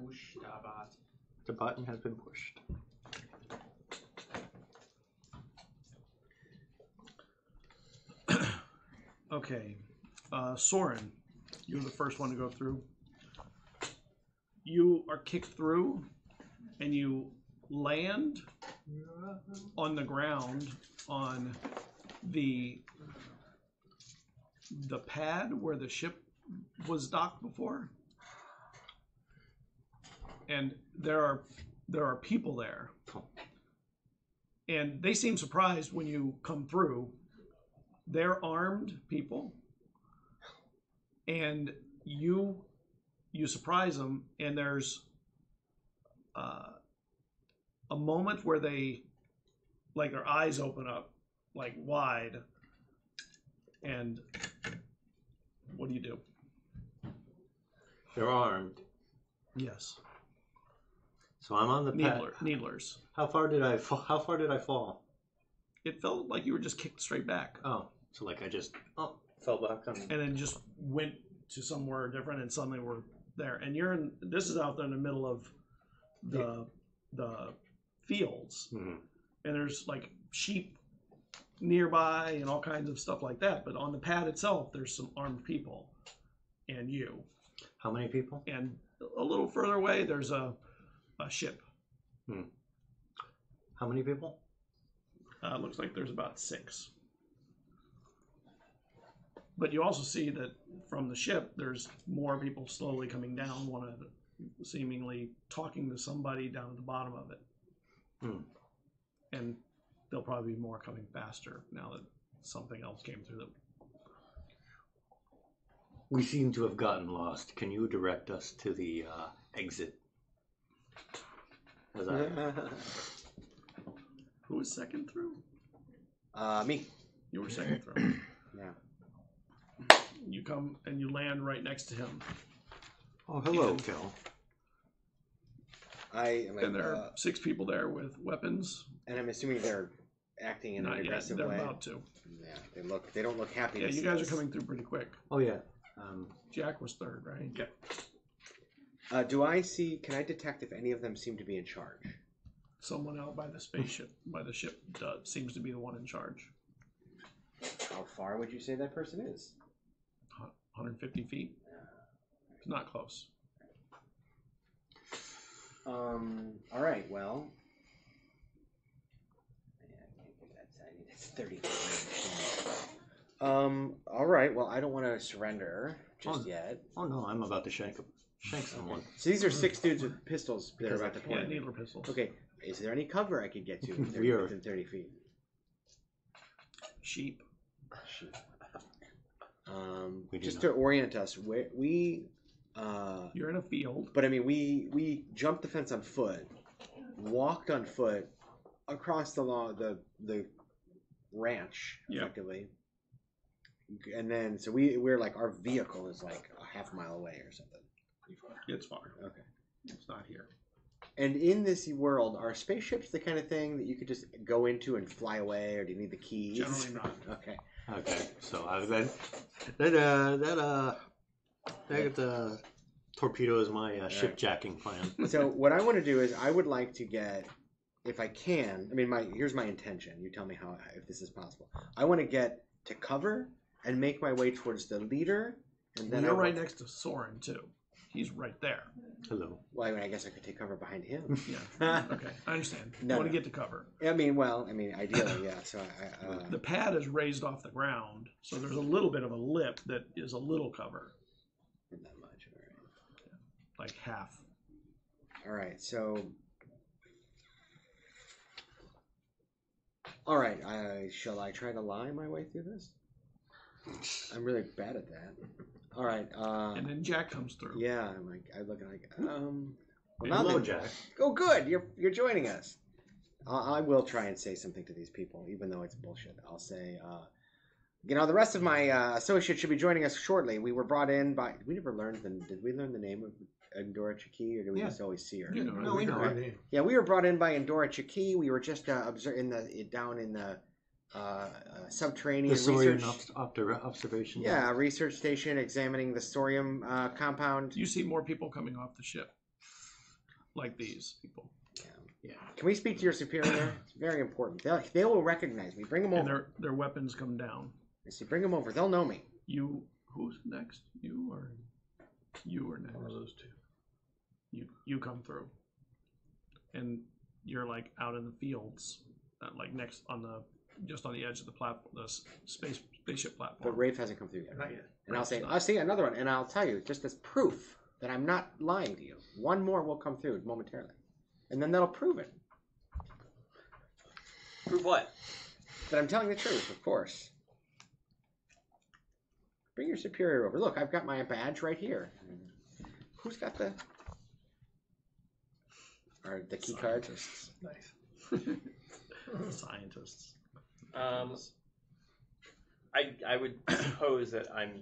Push the button. The button has been pushed. Okay. Soren, you're the first one to go through. You are kicked through, and you land on the ground on the pad where the ship was docked before. And there are people there. And they seem surprised when you come through. They're armed people. And you surprise them, and there's a moment where they, like, their eyes open up, like, wide. And what do you do? They're armed. Yes. So I'm on the pad. Needlers. How far did I fall? It felt like you were just kicked straight back. Oh, so like I just fell back on. And then just went to somewhere different, and suddenly we're there. And you're in. This is out there in the middle of the fields, Mm-hmm. and there's like sheep nearby and all kinds of stuff like that. But on the pad itself, there's some armed people, and you. How many people? And a little further away, there's a ship. How many people? Looks like there's about 6. But you also see that from the ship, there's more people slowly coming down, one of it seemingly talking to somebody down at the bottom of it. And there'll probably be more coming faster now that something else came through them. We seem to have gotten lost. Can you direct us to the exit? Who was second through? Me. You were second through. Yeah. You come and you land right next to him. Oh, hello, Phil. And there are 6 people there with weapons. And I'm assuming they're acting in an Not yet. aggressive They're way. about to. Yeah, they don't look happy. Yeah, to you see guys us. are coming through pretty quick. Oh yeah. Jack was third, right? Yeah. Do I see? Can I detect if any of them seem to be in charge? Someone out by the spaceship, by the ship, seems to be the one in charge. How far would you say that person is? 150 feet. It's not close. All right. Well, yeah, I can't give that. I need it's 30 feet. All right. Well, I don't want to surrender just yet. Oh no, I'm about to shank someone. So these are 6 dudes with pistols that are about to point. Yeah, at me. needler pistols. Okay. Is there any cover I could get to within 30 feet? Sheep. Just to orient us, we you're in a field. But I mean, we jumped the fence on foot, walked on foot across the ranch effectively, and then so we're like our vehicle is like a half mile away or something. It's far. Okay. It's not here. And in this world, are spaceships the kind of thing that you could just go into and fly away, or do you need the keys? Generally not. Okay. Okay. So that torpedo is my ship jacking plan. So what I want to do is I would like to get, if I can, I mean, here's my intention. You tell me if this is possible. I want to get to cover and make my way towards the leader, and then you're right next to Soren too. He's right there. Hello. Well, I mean, I guess I could take cover behind him. Yeah. Okay, I understand. You want to get to cover. I mean, ideally, yeah. So the pad is raised off the ground, so there's a little bit of a lip that is a little cover. Not that much, all right. Like half. All right, so. All right, shall I try to lie my way through this? I'm really bad at that. All right. And then Jack comes through. Yeah, I look like well, hello, Jack. Oh, good. You're joining us. I will try and say something to these people, even though it's bullshit. I'll say, the rest of my associates should be joining us shortly. We were brought in by. Did we learn the name of Endora Chaki, or did we just always see her? No, we know her. Yeah, we were brought in by Endora Chaki. We were just down in the subterranean research observation. Yeah, research station examining the thorium compound. You see more people coming off the ship. like these people. Yeah. Can we speak to your superior? It's very important. They will recognize me. Bring them And over. their weapons come down. I see. Bring them over. They'll know me. Who's next? You are next. One of those two. You come through, and you're like out in the fields, like next on the just on the edge of the platform, the spaceship platform. But Rafe hasn't come through yet. Not yet. And I'll say, I'll see another one, and I'll tell you just as proof that I'm not lying to you. One more will come through momentarily, and then that'll prove it. Prove what? That I'm telling the truth, of course. Bring your superior over. Look, I've got my badge right here. Who's got the key card? Nice. Scientists. I would suppose that I'm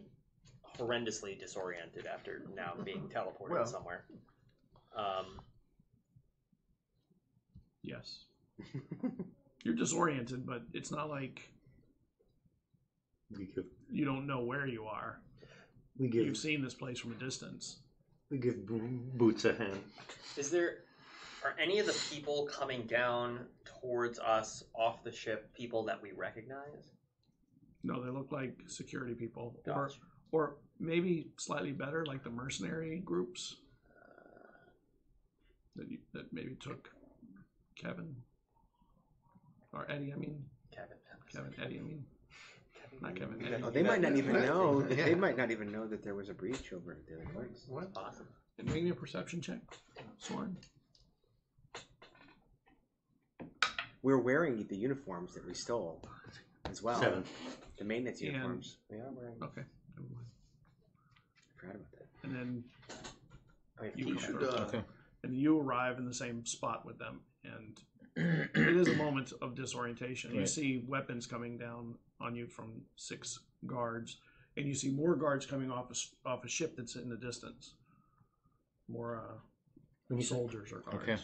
horrendously disoriented after now being teleported somewhere. Yes. You're disoriented, but it's not like you don't know where you are. You've seen this place from a distance. We give Boots a hand. Are any of the people coming down towards us off the ship people that we recognize? No, they look like security people, Gotcha. or maybe slightly better, like the mercenary groups that maybe took Kevin or Eddie. I mean, Kevin, Eddie. I mean, not Kevin. Eddie. Oh, they might not even know. They might not even know that there was a breach over at the other place. What? Awesome. And make me a perception check, Soren. We're wearing the uniforms that we stole as well. 7. The maintenance uniforms. We are wearing. Okay. Never mind. I forgot about that. And then You you should. Okay. and you arrive in the same spot with them, and it is a moment of disorientation. You Right. see weapons coming down on you from 6 guards, and you see more guards coming off a ship that's in the distance. More soldiers or guards. Okay.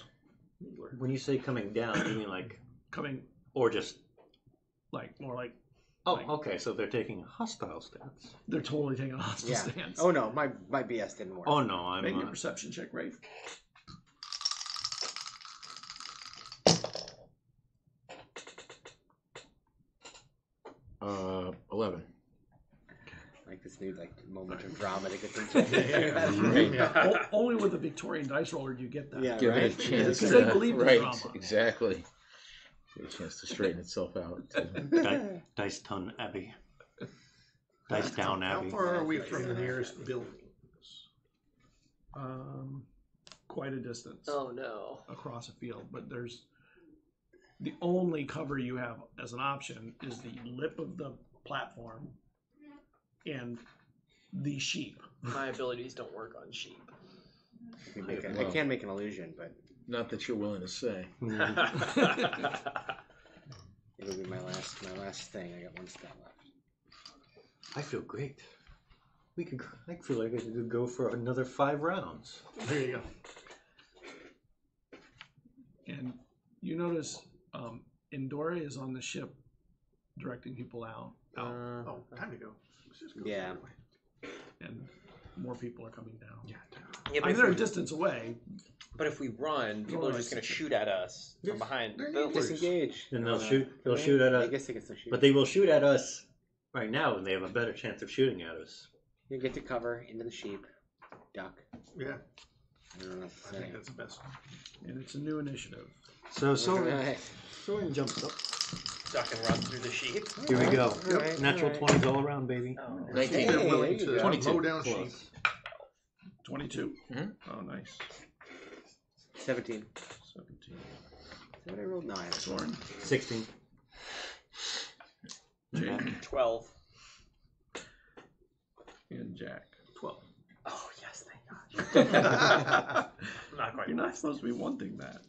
When you say coming down, you mean like, Coming or just? more like Oh, like- okay. So they're taking a hostile stance. they're totally taking a hostile Yeah. stance. Oh no, my BS didn't work. Oh no, I'm. Make me a perception check, Rafe. Uh, 11. Like this new moment of drama to get them. Only with the Victorian dice roller do you get that. Yeah, Give right. it a chance. Because they believe in right, drama. exactly. Give it a chance to straighten itself out. Dice Ton Abbey. Dice Down How Abbey. far are we from the nearest buildings? Quite a distance. Oh no. Across a field, but there's the only cover you have as an option is the lip of the platform and the sheep. My abilities don't work on sheep. I can make an illusion, but Not that you're willing to say. it'll be my last thing. I got one spell left. I feel great. I feel like I could go for another 5 rounds. There you go. And you notice Endora is on the ship directing people out. Oh, time to go. Let's just go. Yeah. And more people are coming down. Yeah. Yeah, I mean, they're a distance away. but if we run, people are just going to shoot at us from behind the buildings. Disengage. And they'll shoot. They'll shoot at I us. guess they can still shoot. But they will shoot at us right now, and they have a better chance of shooting at us. You get to cover into the sheep. Duck. Yeah. I don't know. I think that's the best one. And it's a new initiative. So Alright. Soren jumps up. Duck and run through the sheep. Here we go. Alright, Natural alright. 20s all around, baby. Oh, no. 19. They're willing there you to go. 22. mow down sheep. Plus. 22. Mhm. Oh, nice. 17. 17. Is that what I rolled? No, I haven't. Soren. 16. Jake. 12. And Jack. 12. Oh, yes, thank God. I'm not quite You're not last. supposed to be wanting that.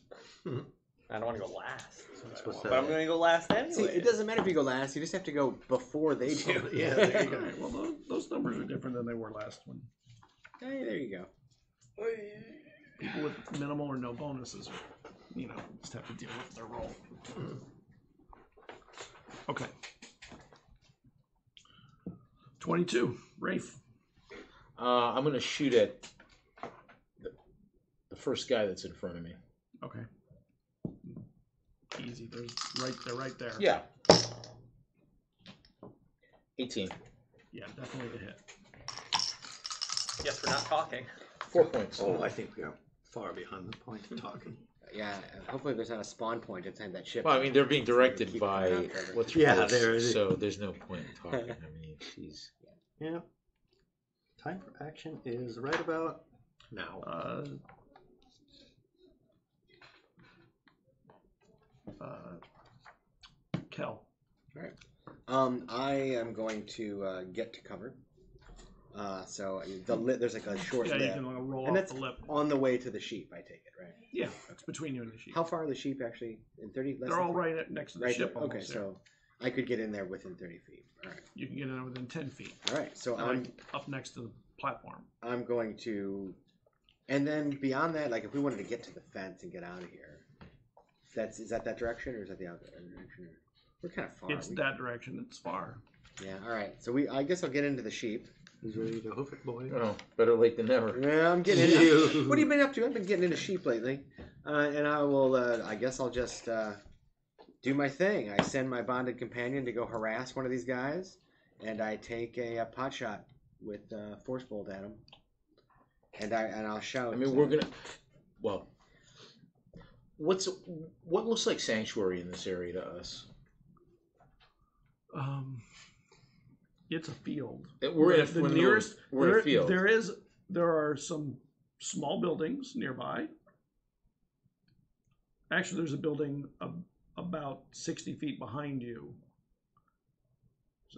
I don't want to go last. What's But that? I'm going to go last anyway. See, it doesn't matter if you go last. You just have to go before they do. Yeah, there you go. All right, well, those numbers are different than they were last one. Hey, there you go. People with minimal or no bonuses, just have to deal with their roll. Okay. 22. Rafe. I'm going to shoot at the first guy that's in front of me. Okay. Easy. They're right there. Yeah. 18. Yeah, definitely a hit. Yes, we're not talking. 4 points. Oh, I think we are far behind the point of talking. Yeah, hopefully there's not a spawn point inside that ship. Well, I mean, they're being directed Keep by coming out forever. what's Yeah, worse, there is- so there's no point in talking. I mean, jeez. Yeah. Time for action is right about now. Kel. I am going to get to cover. So the lip, there's like a short Yeah, you lip, can roll and off that's the lip. on the way to the sheep. I take it, right? Yeah, that's between you and the sheep. How far are the sheep actually? In 30? They're all right next to the Right ship. there. Okay, almost, so I could get in there within 30 feet. All right. you can get in there within 10 feet. All right. So Like up next to the platform. I'm going to, and then beyond that, like if we wanted to get to the fence and get out of here, is that direction or is that the other direction? We're kind of far. It's that direction. It's far. Yeah. All right. So I guess I'll get into the sheep. Who's ready to hoof it, boy? Oh, better late than never. Yeah, I'm getting into. What have you been up to? I've been getting into sheep lately, and I will. I guess I'll just do my thing. I send my bonded companion to go harass one of these guys, and I take a pot shot with force bolt at him, and I'll shout. I mean, we're gonna. Well, what looks like sanctuary in this area to us? It's a field. We're in The nearest. We're in a field. There are some small buildings nearby. Actually, there's a building about 60 feet behind you,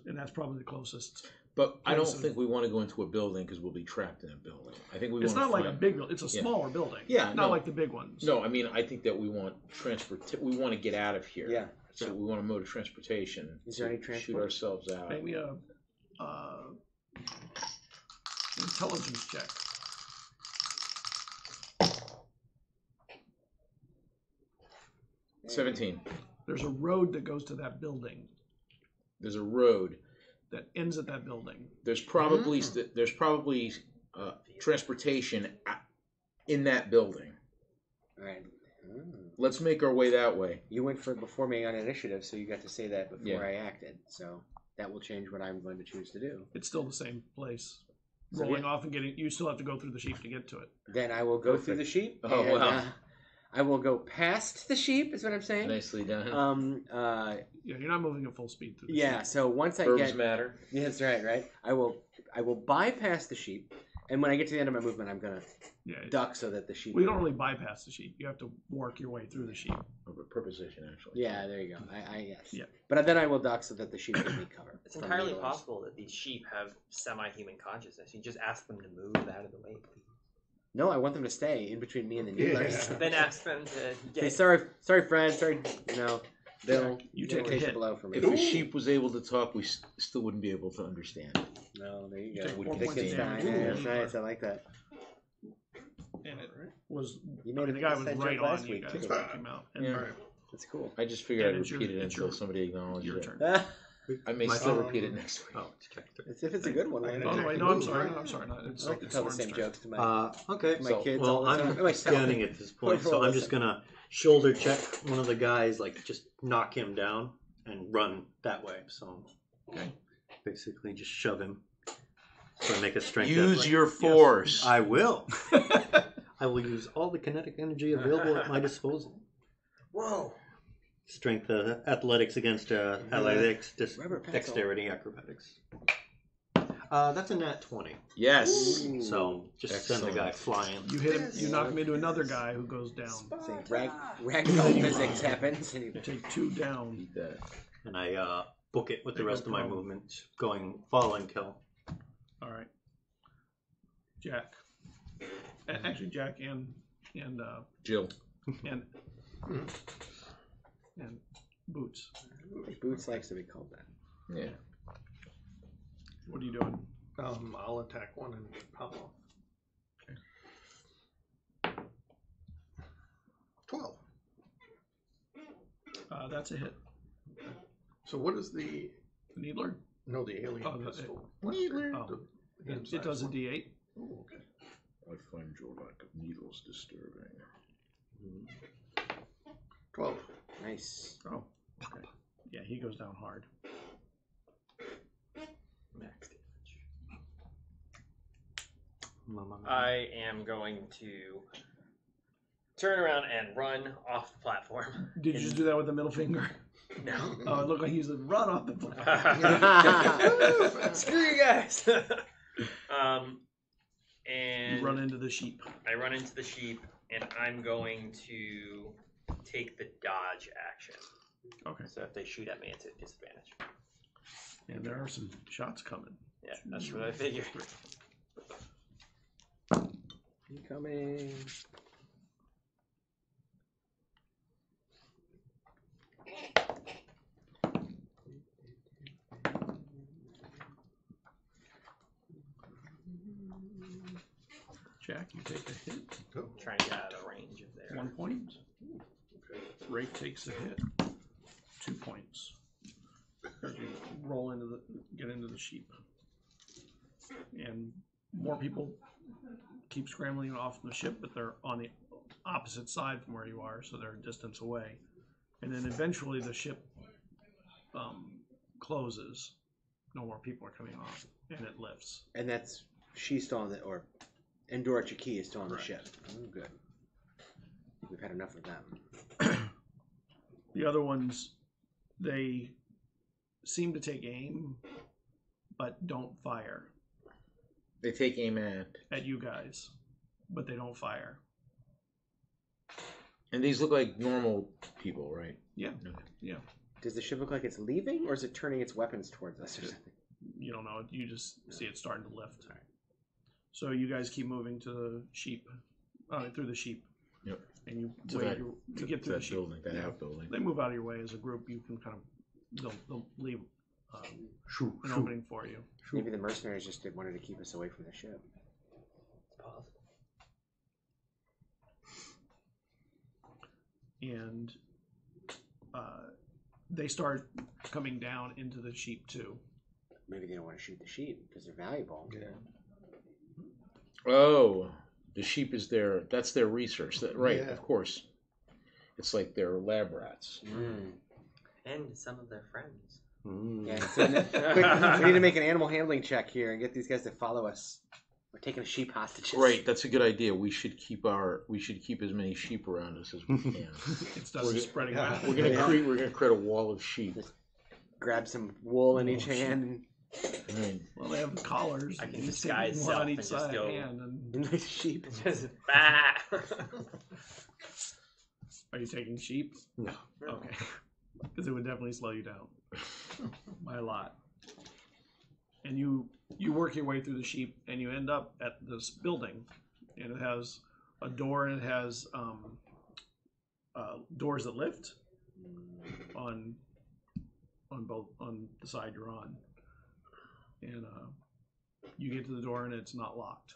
and that's probably the closest. But I don't place of- think we want to go into a building because we'll be trapped in a building. I think we It's want not to like a big building. It's a Yeah. smaller building. Yeah, not no. like the big ones. No, I mean, I think that we want we want to get out of here. Yeah. So we want a mode of transportation. Is there any to transport? Shoot ourselves out. Maybe a intelligence check. Yeah. 17. There's a road that goes to that building There's a road. that ends at that building. There's probably transportation in that building. All right. Let's make our way that way. You went before me on initiative, so you got to say that before Yeah. I acted. So that will change what I'm going to choose to do. It's still the same place. So Rolling off and getting. You still have to go through the sheep to get to it. Then I will go through the sheep. Oh, and, wow. I will go past the sheep. Is what I'm saying. Nicely done. Yeah, you're not moving at full speed through the Yeah. sheep. So once I Verbs get, matter. yeah, that's right. Right. I will bypass the sheep, and when I get to the end of my movement, I'm gonna Yeah. duck so that the sheep. We don't really bypass the sheep. You have to work your way through the sheep. Preposition, actually. Yeah. There you go. I yes. Yeah. But then I will duck so that the sheep give me cover. It's from entirely the others. possible that these sheep have semi-human consciousness. You just ask them to move out of the way, please. No, I want them to stay in between me and the needlers. Then ask them to get. Hey, sorry, Fred. Sorry, Bill. You take a take the hit. blow from me. If a sheep was able to talk, we still wouldn't be able to understand. No, there you You go. take Would 4 points of Wittgenstein. damage. Yeah, that's nice. I like that. And it was. You I made mean, the a guy was inside right joke on last you week, guys too. when it came out. And Yeah. That's cool. I just figured And I'd it's your- repeat it it's until your- somebody acknowledged your it. turn. I may My still turn. repeat it next week. Oh, check. If it's a good one. why Oh, not? wait, no, I'm sorry. No, I'm sorry. No, it's, I like to it's tell the Soren's same turn. jokes to my Okay. my kids all Well, the time. I'm Myself. scanning at this point, so I'm just gonna shoulder check one of the guys, like just knock him down and run that way. So, Okay. basically, just shove him. So I make a strength. Use effort. your force. I will. I will use all the kinetic energy available at my disposal. Whoa! Strength, athletics against athletics, Rubber pencil. dexterity, acrobatics. That's a nat 20. Yes. Ooh. So just send the guy Excellent. flying. You hit him. You knock him into another guy who goes down. Say, ragdoll physics happens. And You take 2 down. Beat that. And I book it with the There rest you of my go. movement, following kill. All right. Jack. Actually, Jack and Jill. and Boots. Boots likes to be called that. Yeah. What are you doing? I'll attack one and pop off. Okay. 12. That's a hit. So what is the Needler. no the alien Oh, the- pistol? Needler. The It does a D8. Oh, okay. I find your lack of needles disturbing. Nice. Oh, okay. Yeah, he goes down hard. Max damage. I am going to turn around and run off the platform. Did you just do that with the middle finger? No. Oh, it looked like he's run off the platform. Screw you guys. And You run into the sheep. I run into the sheep, and I'm going to take the dodge action. Okay. So if they shoot at me, it's at disadvantage. And there are some shots coming. Yeah, that's what I figured. Incoming. Jack, you take a hit. Trying to get out of range of there. 1 point. Rafe takes a hit. 2 points. As you roll get into the sheep. And more people keep scrambling off the ship, but they're on the opposite side from where you are, so they're a distance away. And then eventually the ship closes. No more people are coming off, and it lifts. And she's still on Endora Chiki is still on the ship. Oh, good. We've had enough of them. The other ones, they seem to take aim, but don't fire. They take aim at you guys, but they don't fire. And these look like normal people, right? Yeah. Okay. Yeah. Does the ship look like it's leaving, or is it turning its weapons towards us or something? You don't know. You just see it starting to lift. So you guys keep moving to the sheep, through the sheep. Yep. And you To wait that- to get through that the sheep. building, that outbuilding. They move out of your way as a group. You can kind of they'll leave an opening for you. Maybe the mercenaries just wanted to keep us away from the ship. It's possible. And they start coming down into the sheep too. Maybe they don't want to shoot the sheep because they're valuable. Yeah. Oh, the sheep is that's their research. Right, Yeah. of course. It's like they're lab rats. Mm. And some of their friends. Yeah, quick, we need to make an animal handling check here and get these guys to follow us. We're taking a sheep hostages. Right, that's a good idea. We should keep as many sheep around us as we can. Instead of spreading out. We're gonna create a wall of sheep. Grab some wool in each hand Well, they have collars. I can You take disguise one self on each and just side go- hand and and the sheep. Just bah! Are you taking sheep? No. Okay. Because it would definitely slow you down by a lot. And you work your way through the sheep, and you end up at this building, and it has a door, and it has doors that lift on the side you're on. And you get to the door, and it's not locked.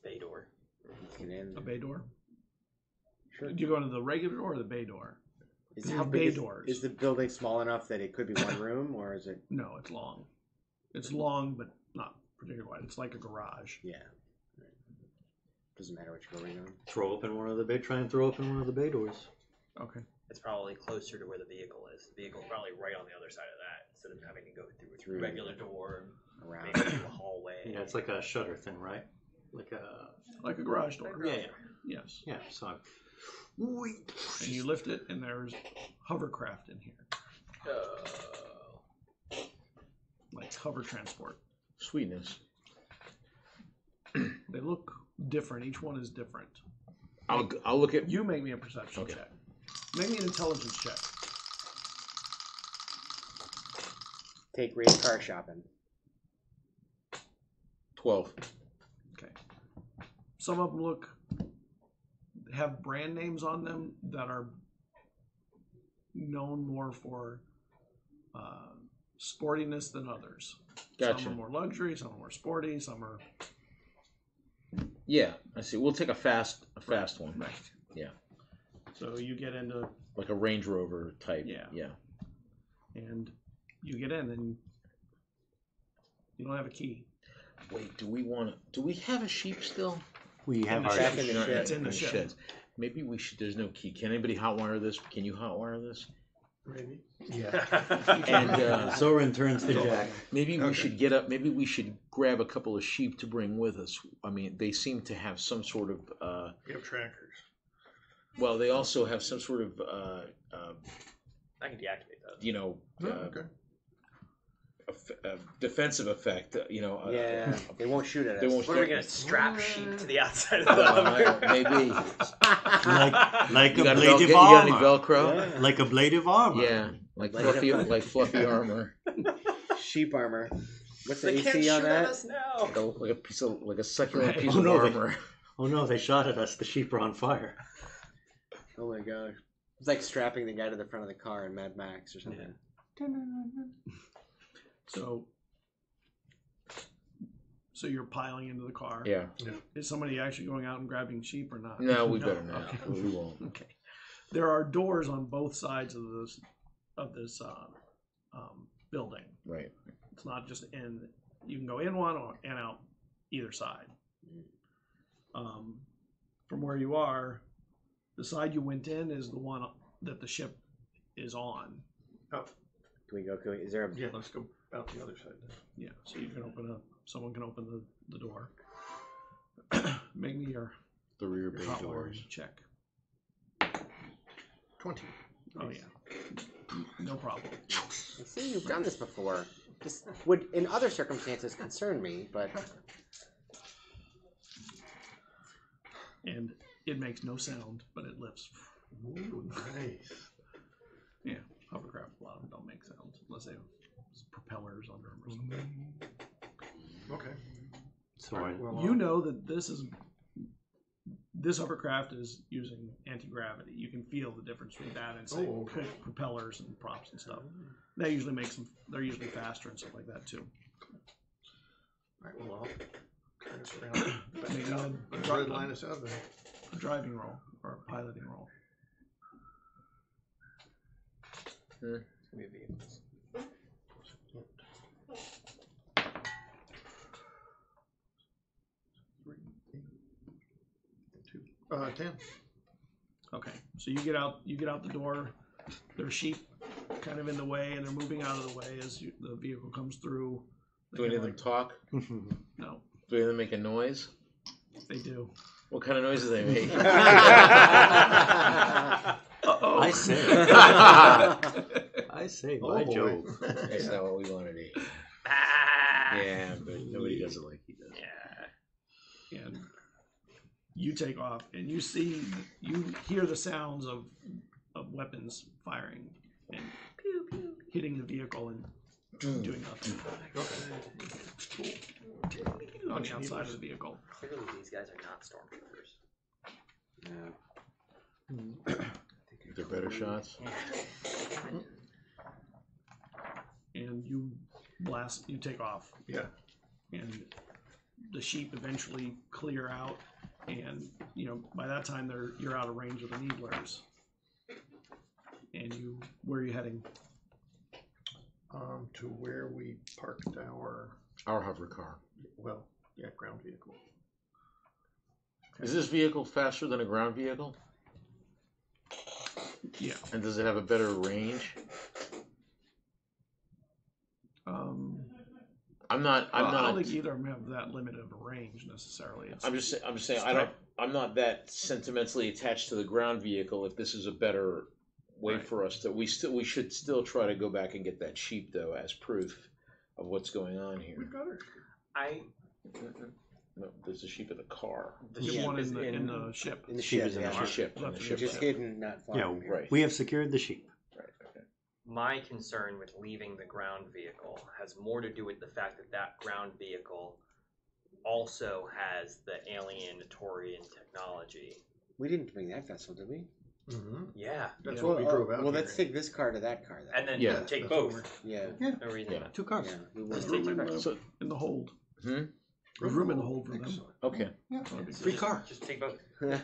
Bay door. Let's get in. A bay door. Sure. Do you go into the regular door or the bay door? Is, There's how bay big doors. is the building small enough that it could be one room, or is it? No, it's long. It's long, but not particularly wide. It's like a garage. Yeah. Doesn't matter which door you're on. Try and throw open one of the bay doors. Okay. It's probably closer to where the vehicle is. The vehicle's probably right on the other side of that, instead of having to go through a regular door, Around. maybe through a hallway. Yeah, it's like a shutter thing, right? Like a garage door. Yeah. Yes. Yeah. So. And you lift it, and there's hovercraft in here. Like hover transport. Sweetness. They look different. Each one is different. I'll look at. You make me a perception check. Make me an intelligence check. Take Ray's car shopping. 12. Okay. Some of them have brand names on them that are known more for sportiness than others. Gotcha. Some are more luxury, some are more sporty, some are Yeah, I see. We'll take a fast one. right. Yeah. So you get into Like a Range Rover type. Yeah. Yeah. and you get in and you don't have a key. Wait, do we have a sheep still? We have the our ship. Back in the In our- shed. It's in the our shed. sheds. Maybe we should. There's no key. Can anybody hotwire this? Can you hotwire this? Maybe. Yeah. And Soren turns to Jack. maybe we should get up. Maybe we should grab a couple of sheep to bring with us. I mean, they seem to have some sort of. We have trackers. Well, they also have some sort of. I can deactivate those. You know. Okay. Defensive effect. You know. Yeah, they won't shoot at us. They won't What are we shoot- gonna strap sheep to the outside of the Maybe. Like You a got, blade you of got any armor. Velcro? Like a blade of armor. Yeah, like Blade fluffy armor. Sheep armor. What's the They can't AC shoot on at that? us now. Like a succulent piece Oh, of no, they- armor. Oh no, they shot at us. The sheep are on fire. Oh my gosh. It's like strapping the guy to the front of the car in Mad Max or something. So you're piling into the car. Yeah. Is somebody actually going out and grabbing sheep or not? No, we better not. Okay. We won't. Okay. There are doors on both sides of this building. Right. It's not just in. You can go in one or and out either side. From where you are, the side you went in is the one that the ship is on. Oh, Can we go? Is there a... yeah. Let's go out the other side then. Yeah, so you can open someone can open the door. Make me your The rear bay hot doors. wiring check. 20. Oh yeah, no problem. See, you've done this before. This would, in other circumstances, concern me, but... And it makes no sound, but it lifts. Ooh, nice. Yeah, hovercraft, a lot of them don't make sounds unless they have propellers under them or something. Okay. So All right, well, You know that this hovercraft is using anti-gravity. You can feel the difference between that and say Oh, okay. propellers and props and stuff. That usually makes them. They're usually faster and stuff like that too. All right, well, I'll turn this around. Maybe Red line us out then. a driving roll or a piloting roll. Two. 10. Okay, so you get out the door. There's sheep kind of in the way, and they're moving out of the way as the vehicle comes through. They Do any of kinda them talk? no, Do any of them make a noise? they do. What kind of noise do they make? I say. I say, by boy. Jove. That's not what we wanted to eat. Yeah, but nobody does it like he does. Yeah. And you take off, and you hear the sounds of weapons firing and hitting the vehicle and doing nothing. On the outside of the vehicle. Clearly, these guys are not stormtroopers. They're better shots. And you take off. Yeah. And the sheep eventually clear out, and by that time you're out of range of the needlers. And where are you heading? To where we parked our, hover car. ground vehicle. Is this vehicle faster than a ground vehicle? Yeah. And does it have a better range? I'm not. I don't think either of them have that limited of a range necessarily. I'm just saying. I'm not that sentimentally attached to the ground vehicle. If this is a better way for us to, we should still try to go back and get that sheep though as proof of what's going on here. We've got her. No, there's a sheep in the car. The one in the ship. In the Sheep ship, is in yeah. the ship. In the ship. Just hidden, not flying. Yeah, Right. we have secured the sheep. Right. Okay. My concern with leaving the ground vehicle has more to do with the fact that ground vehicle also has the alien Taurian technology. We didn't bring that vessel, did we? Mm-hmm. Yeah. That's what we drove out. Well, here. let's take this car to that car then. And then Yeah. take That's both. what Yeah. No reason. Yeah. not. 2 cars. Yeah. We will There's take room it. So in the hold. we're- There's room in the hold for them. Excellent. okay, Free car. Just take both. They're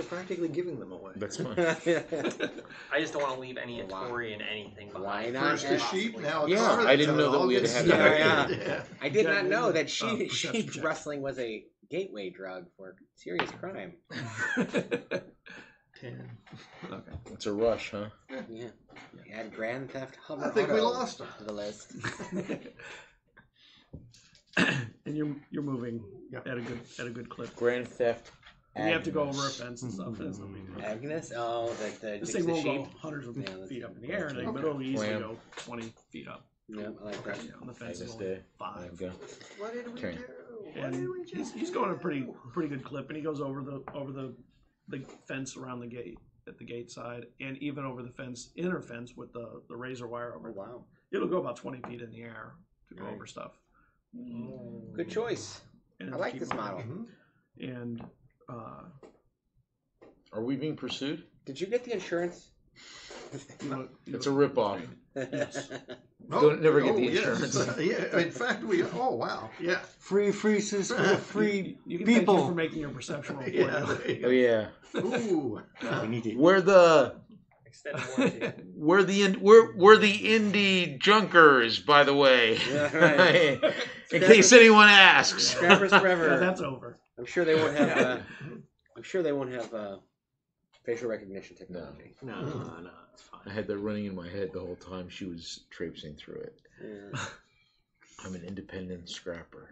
practically giving them away. that's fine. I just don't want to leave any Why? Taurian anything behind. Why not? First a sheep, now a Yeah, car. I didn't That's know that all we had good had stuff. that. Yeah. I did not Yeah, know that perception sheep check. rustling was a gateway drug for serious crime. 10. Okay. It's a rush, huh? Yeah. Add Grand Theft Hover I think we Auto lost him. to the list. And you're moving Yep. at a good clip. Grand Theft. And you have to go over a Agnes. fence and stuff. That's no big deal. Agnes? Oh, the This the thing won't sheep. go hundreds of Yeah, that's feet up in the good. air, and Okay. but it'll easily Wham. go 20 feet up. Yeah, I like that. Yeah, on the fence is Agnes only Day. 5. There you go. What did we Okay. do? And he's going at a pretty good clip, and he goes over the fence around the gate at the gate side, and even over the inner fence with the razor wire over. Oh, wow. It'll go about 20 feet in the air to go Right. over stuff. Good choice. And I it'll like keep this moving. model. And Are we being pursued? Did you get the insurance? It's a ripoff. Yes. Don't never get the yes. insurance. Yeah, in fact, oh, wow. Yeah. Free free You can people. thank you for making your perception roll. Yeah. for you. Oh yeah. Ooh. we need to. We're the Extended warranty. we're the indie junkers, by the way. Yeah, right. In case anyone asks. Scrappers forever. Yeah, that's over. I'm sure they won't have. I'm sure they won't have facial recognition technology. No, it's fine. I had that running in my head the whole time she was traipsing through it. Yeah. I'm an independent scrapper.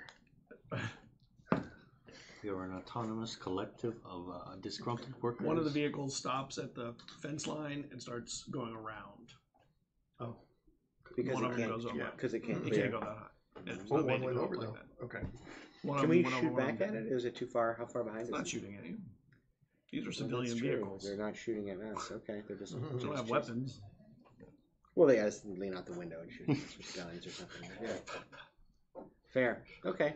We are an autonomous collective of disgruntled workers. One of the vehicles stops at the fence line and starts going around. Oh. Because One it of them can't. goes over. yeah. Because it can't. It clear. can't go that high. It's Oh, not made one to went go over, like though. that. Okay. One of Can them we went shoot over one back of at them. it? Is it too far? How far behind It's is not it? shooting at you. These are Well, civilian that's true. vehicles. They're not shooting at us. Okay, they're just. Mhm. They don't have weapons. Well, they just lean out the window and shoot us with guns or something. Yeah. Fair. Okay.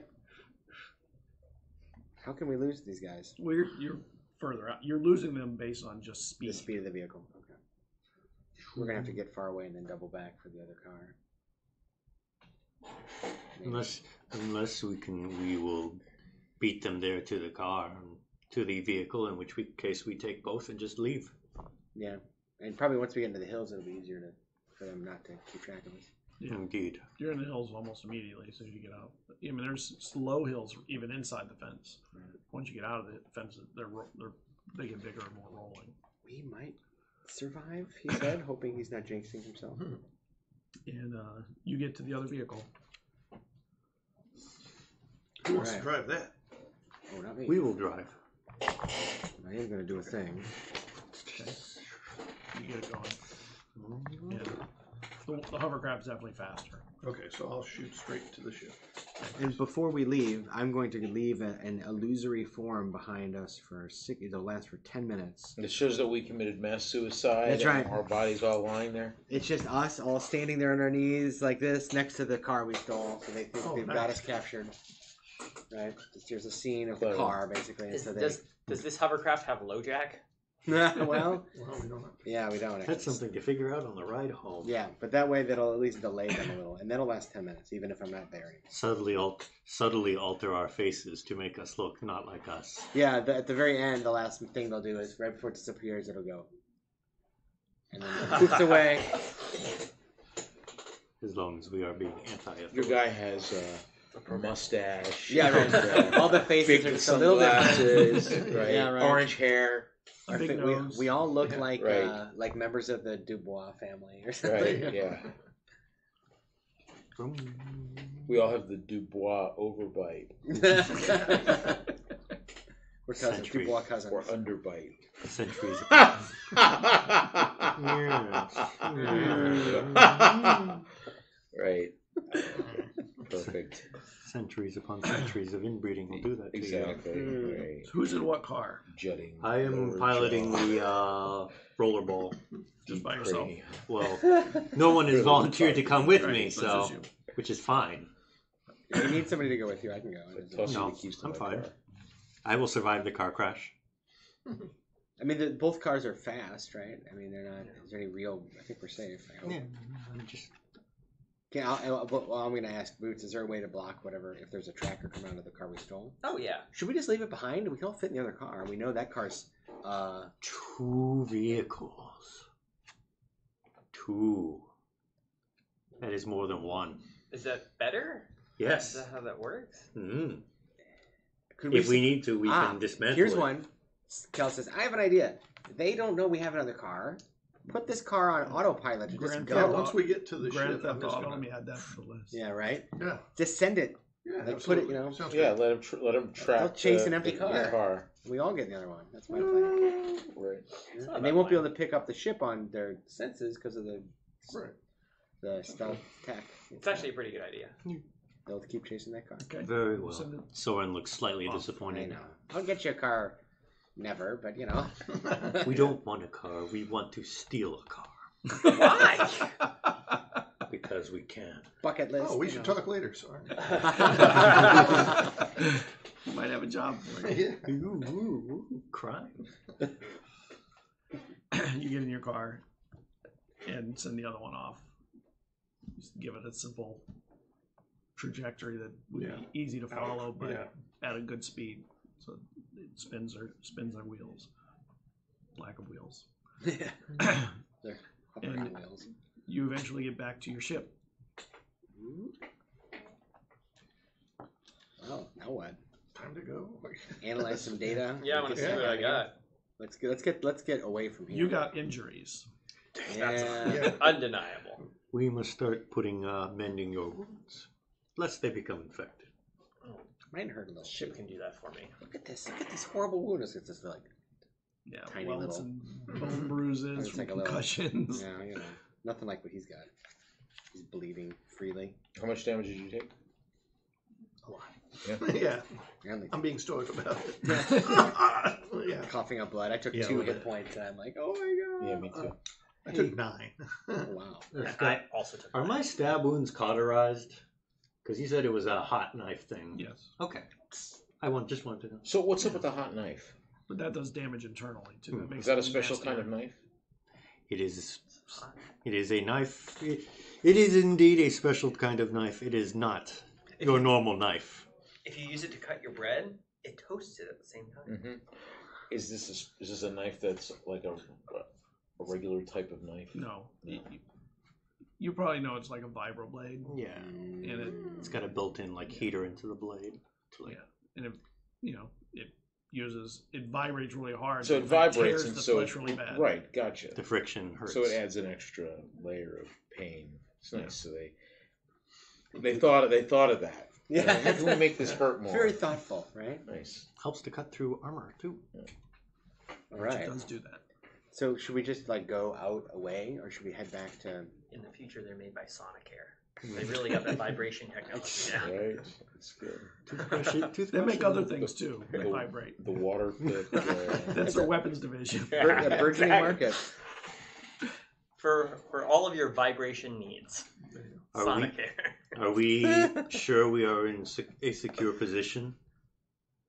How can we lose these guys? Well, you're further out. You're losing them based on just speed. The speed of the vehicle. Okay. We're gonna have to get far away and then double back for the other car. Maybe. Unless we will beat them there to the car, to the vehicle, in which case we take both and just leave. Yeah, and probably once we get into the hills, it'll be easier for them not to keep track of us. Yeah. Indeed. You're in the hills almost immediately as soon as you get out. I mean, there's low hills even inside the fence. Once you get out of the fence, they get bigger and more rolling. We might survive, he said, hoping he's not jinxing himself. And you get to the other vehicle. Who wants to Right. drive that? Oh, not me. We will drive. I am gonna do a thing. Okay. You get it going. Yeah. The hovercraft is definitely faster. Okay, so I'll shoot straight to the ship. And before we leave, I'm going to leave an illusory form behind us for it'll last for 10 minutes. It shows that we committed mass suicide. That's right. And our bodies all lying there. It's just us all standing there on our knees like this next to the car we stole, so they think Oh, they've nice. got us captured. Right? There's a scene of the Clever. car basically, and so they. Does this hovercraft have LoJack? well, Well, we don't know. yeah, we don't. That's something to figure out on the ride home. Yeah, but that way that'll at least delay them a little, and that'll last 10 minutes, even if I'm not there anymore. Subtly alter our faces to make us look not like us. Yeah, at the very end, the last thing they'll do is right before it disappears, it'll go, and then it poops away. As long as we are being anti-authority. Your guy has a mustache. Yeah, right. and, All the faces big are just a little different. sunglasses, right? Yeah, right. Orange hair. Our Big we nose. all look Yeah, like members of the Dubois family or something. Right, yeah. We all have the Dubois overbite We're cousins, Century. Dubois cousins. or underbite. Centuries. Right. Perfect. Centuries upon centuries of inbreeding will do that to Exactly. Right. So who's in what car? Jutting. you. I am lower piloting jaw. the rollerball. Just by yourself. Pretty. Well, no one has volunteered to come with me, Right, so so it's just you. which is fine. If you need somebody to go with you, I can go. Toss you No, the keys to I'm my fine. car. I will survive the car crash. I mean, both cars are fast, right? I mean, they're not. Is there any real? I think we're safe. I hope. Yeah, I'm just Okay, I'm going to ask Boots. Is there a way to block whatever if there's a tracker coming out of the car we stole? Oh yeah. Should we just leave it behind? We can all fit in the other car. We know that car's. 2 vehicles. 2. That is more than 1. Is that better? Yes. Is that how that works? Could If we need to, we can dismantle Here's it. one. Cal says, I have an idea. They don't know we have another car. Put this car on autopilot and just Grand go. Yeah, Theft once we get to the Grand ship, I'm Theft just Auto. gonna... Let me add that to the list. Yeah, right. Yeah, Just send it. yeah, Like, put it, absolutely. you know. Sounds Yeah, good. let him track. They'll chase the- an empty the car. We all get the other one. That's my plan. Right. And they won't be able to pick up the ship on their senses because of Right. the stealth tech. It's actually a pretty good idea. They'll keep chasing that car. Okay. Very well. Send it. Soren looks slightly I disappointed. know. I'll get you a car. Never, but you know. We don't want a car. We want to steal a car. Why? Because we can. Bucket list. Oh, we you should know. talk later. Sorry. You might have a job for you. Yeah. Ooh, crime. You get in your car and send the other one off. Just give it a simple trajectory that would be easy to follow, but Yeah. at a good speed, so it spins their wheels. Lack of wheels. They're hovering And- wheels. You eventually get back to your ship. Oh, now what? Time to go. Analyze some data. Yeah, I want to see Yeah. what I got. Let's get away from here. You got injuries. Yeah. Yeah. Undeniable. We must start putting mending your wounds, lest they become infected. Mine hurt a little. Ship can do that for me. Look at this. Look at this horrible wound. It's just like, Yeah, Tiny welts little- and bone bruises It's from like a little- concussions. yeah, you know, nothing like what he's got. He's bleeding freely. How much damage did you take? A lot. Yeah. Yeah. And I'm being stoic about it. Yeah. coughing up blood. I took Yeah, a 2 little hit bit. points, and I'm like, oh my god. Yeah, me too. I took 9. Oh, wow. I also took Are mine. my stab wounds cauterized? Because you said it was a hot knife thing. Yes, Okay. Just wanted to know. So what's up with the hot knife? but that does damage internally too. That makes Is that a it special kind nastier. of knife? It is. It is a knife. It is indeed a special kind of knife. It is not your normal knife. If you use it to cut your bread, it toasts it at the same time. Mm-hmm. Is this a knife that's like a regular type of knife? No, you probably know it's like a vibroblade, Yeah. and It's got a built-in like heater into the blade. To, like, and it vibrates really hard. So it like, vibrates, tears and the so flesh really bad. right, gotcha. The friction hurts. So it adds an extra layer of pain. It's nice. So they thought of that. Yeah. How can we make this hurt more? Very thoughtful, right? Nice. Helps to cut through armor too. All It right. does do that. So should we just like go out away, or should we head back to? In the future, they're made by Sonicare. They really got that vibration technology now. Right. That's good. They make other things too that the- vibrate. The water pit. That's their weapons division. A burgeoning market. For all of your vibration needs. Are we- Sonicare. Are we sure we are in a secure position?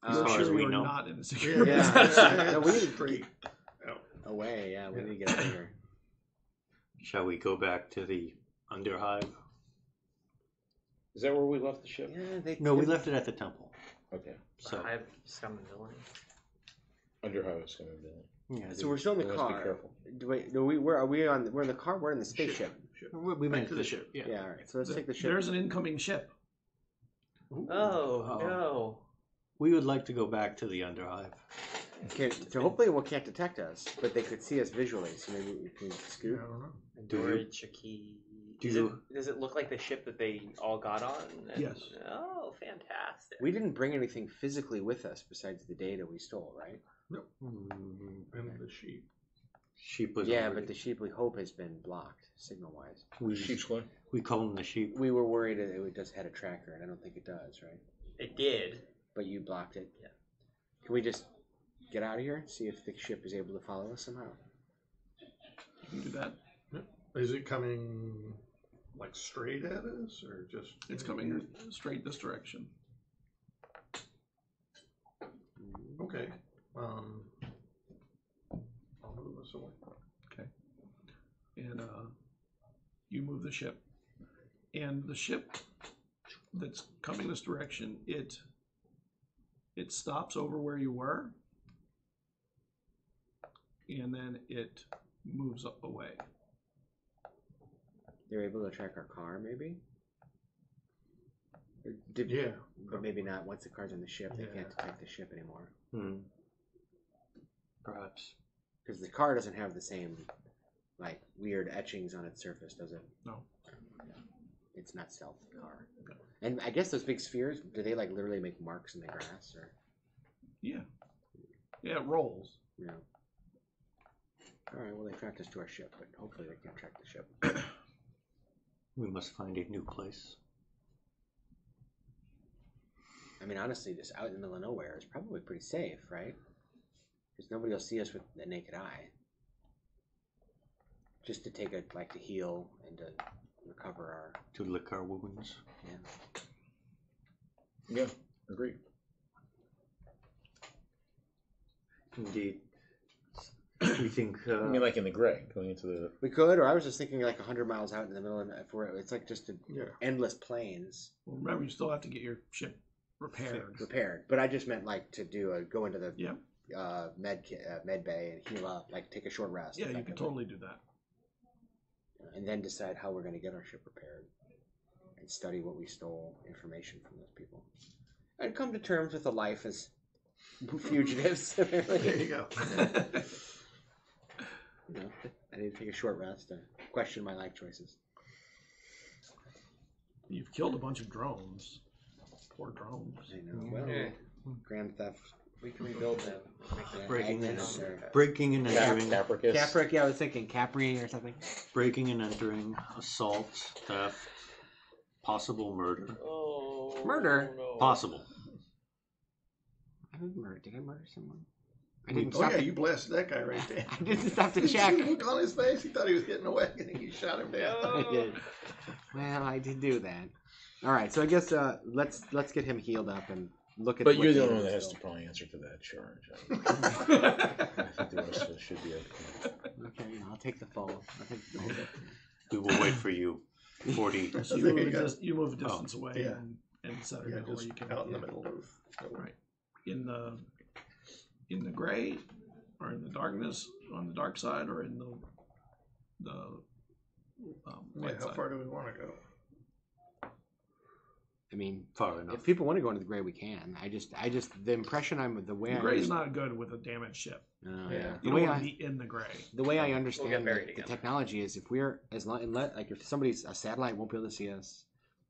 As You're far as sure we you're know. not in a secure Yeah. position. No, we need to Pretty. away. Yeah, we need to get out of here. Shall we go back to the underhive? Is that where we left the ship? Yeah, No, we left it at the temple. Okay. So I have scum and villainy. Under how it's going to be. yeah, So we're still in the We must be car. careful. Where are we on? We're in the car. We're in the spaceship. we went to the ship. Yeah. Yeah. All right. So let's take the ship. There's an incoming ship. Oh, no. We would like to go back to the underhive. So hopefully it can't detect us, but they could see us visually. So maybe we can I scoot. don't know. Do you- Dorichiki. Does it look like the ship that they all got on? Yes. Oh, fantastic. We didn't bring anything physically with us besides the data we stole, right? And the sheep. Sheep was Yeah, already- but the sheep we hope has been blocked signal-wise. Sheep's what? we call them the sheep. We were worried that it just had a tracker, and I don't think it does, right? It did. But you blocked it. Yeah. Can we just get out of here? See if the ship is able to follow us somehow. You can do that. Is it coming like straight at us, or just? It's coming straight this direction. Okay. I'll move us away. Okay. And you move the ship. And the ship that's coming this direction, it stops over where you were. And then it moves up away. They're able to track our car, maybe? Or Yeah. But maybe not. Once the car's on the ship, they Yeah. can't detect the ship anymore. Perhaps. Because the car doesn't have the same, like, weird etchings on its surface, does it? No. It's not stealth car. And I guess those big spheres, do they, like, literally make marks in the grass? Or? Yeah. Yeah, it rolls. Yeah. All right, well, they tracked us to our ship, but hopefully they can track the ship. We must find a new place. I mean, honestly, this out in the middle of nowhere is probably pretty safe, right? Because nobody will see us with the naked eye. Just to take to heal and to recover our... To lick our wounds. Yeah, agreed. Indeed. We think... I mean, like in the gray, going into the... We could, or I was just thinking like 100 miles out in the middle, and it's like just endless plains. Well, remember, you still have to get your ship repaired. But I just meant like to go into the Yeah. med bay and heal up, like take a short rest. Yeah, you can totally do that. And then decide how we're going to get our ship repaired, and study what we stole information from those people, and come to terms with a life as fugitives. There you go. I need to take a short rest and question my life choices. You've killed a bunch of drones. Poor drones. I know. Well, grand theft. We can rebuild them. Breaking and Agnes or breaking and entering. Capricus. Capric, yeah, I was thinking Capri or something. Breaking and entering. Assault. Theft. Possible murder. Oh, Murder? No. Possible. I didn't murder. Did I murder someone? I didn't Oh stop. yeah, you blasted that guy right there. I didn't stop to Did check. you look on his face? He thought he was getting away, and you shot him down. I did. Well, I did do that. All right, so I guess let's get him healed up and look at. But what you're the David only one that was has to doing. probably answer to that charge. I think the rest of us should be okay. Okay, I'll take the fall. I'll take the fall. We will wait for you. 40. So There you you go. move a distance away yeah. and set it Yeah, where just you can out in the middle of. Right. In the gray, or in the darkness on the dark side, or in the Yeah, light how side. far do we want to go? I mean, Far enough. if people want to go into the gray, we can. I just the impression the way The I gray's not good with a damaged ship. Yeah. Yeah. The You way don't I want to be in the gray. the way I We'll understand get buried the again. technology is if we're like if somebody's a satellite won't be able to see us.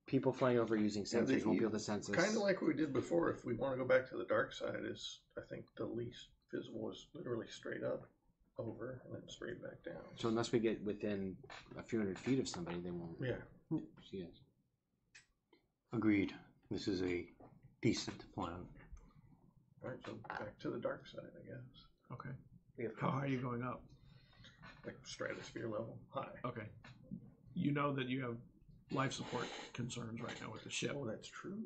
People flying over using sensors won't be able to sense us. Kind of like what we did before. If we want to go back to the dark side, is I think the least visible is literally straight up over and then straight back down. So unless we get within a few hundred feet of somebody, they won't Yeah. see us. Agreed. This is a decent plan. All right, so back to the dark side, I guess. Okay. We have How high are you going up? Like stratosphere level, high. Okay. You know that you have life support concerns right now with the ship. Oh, that's true.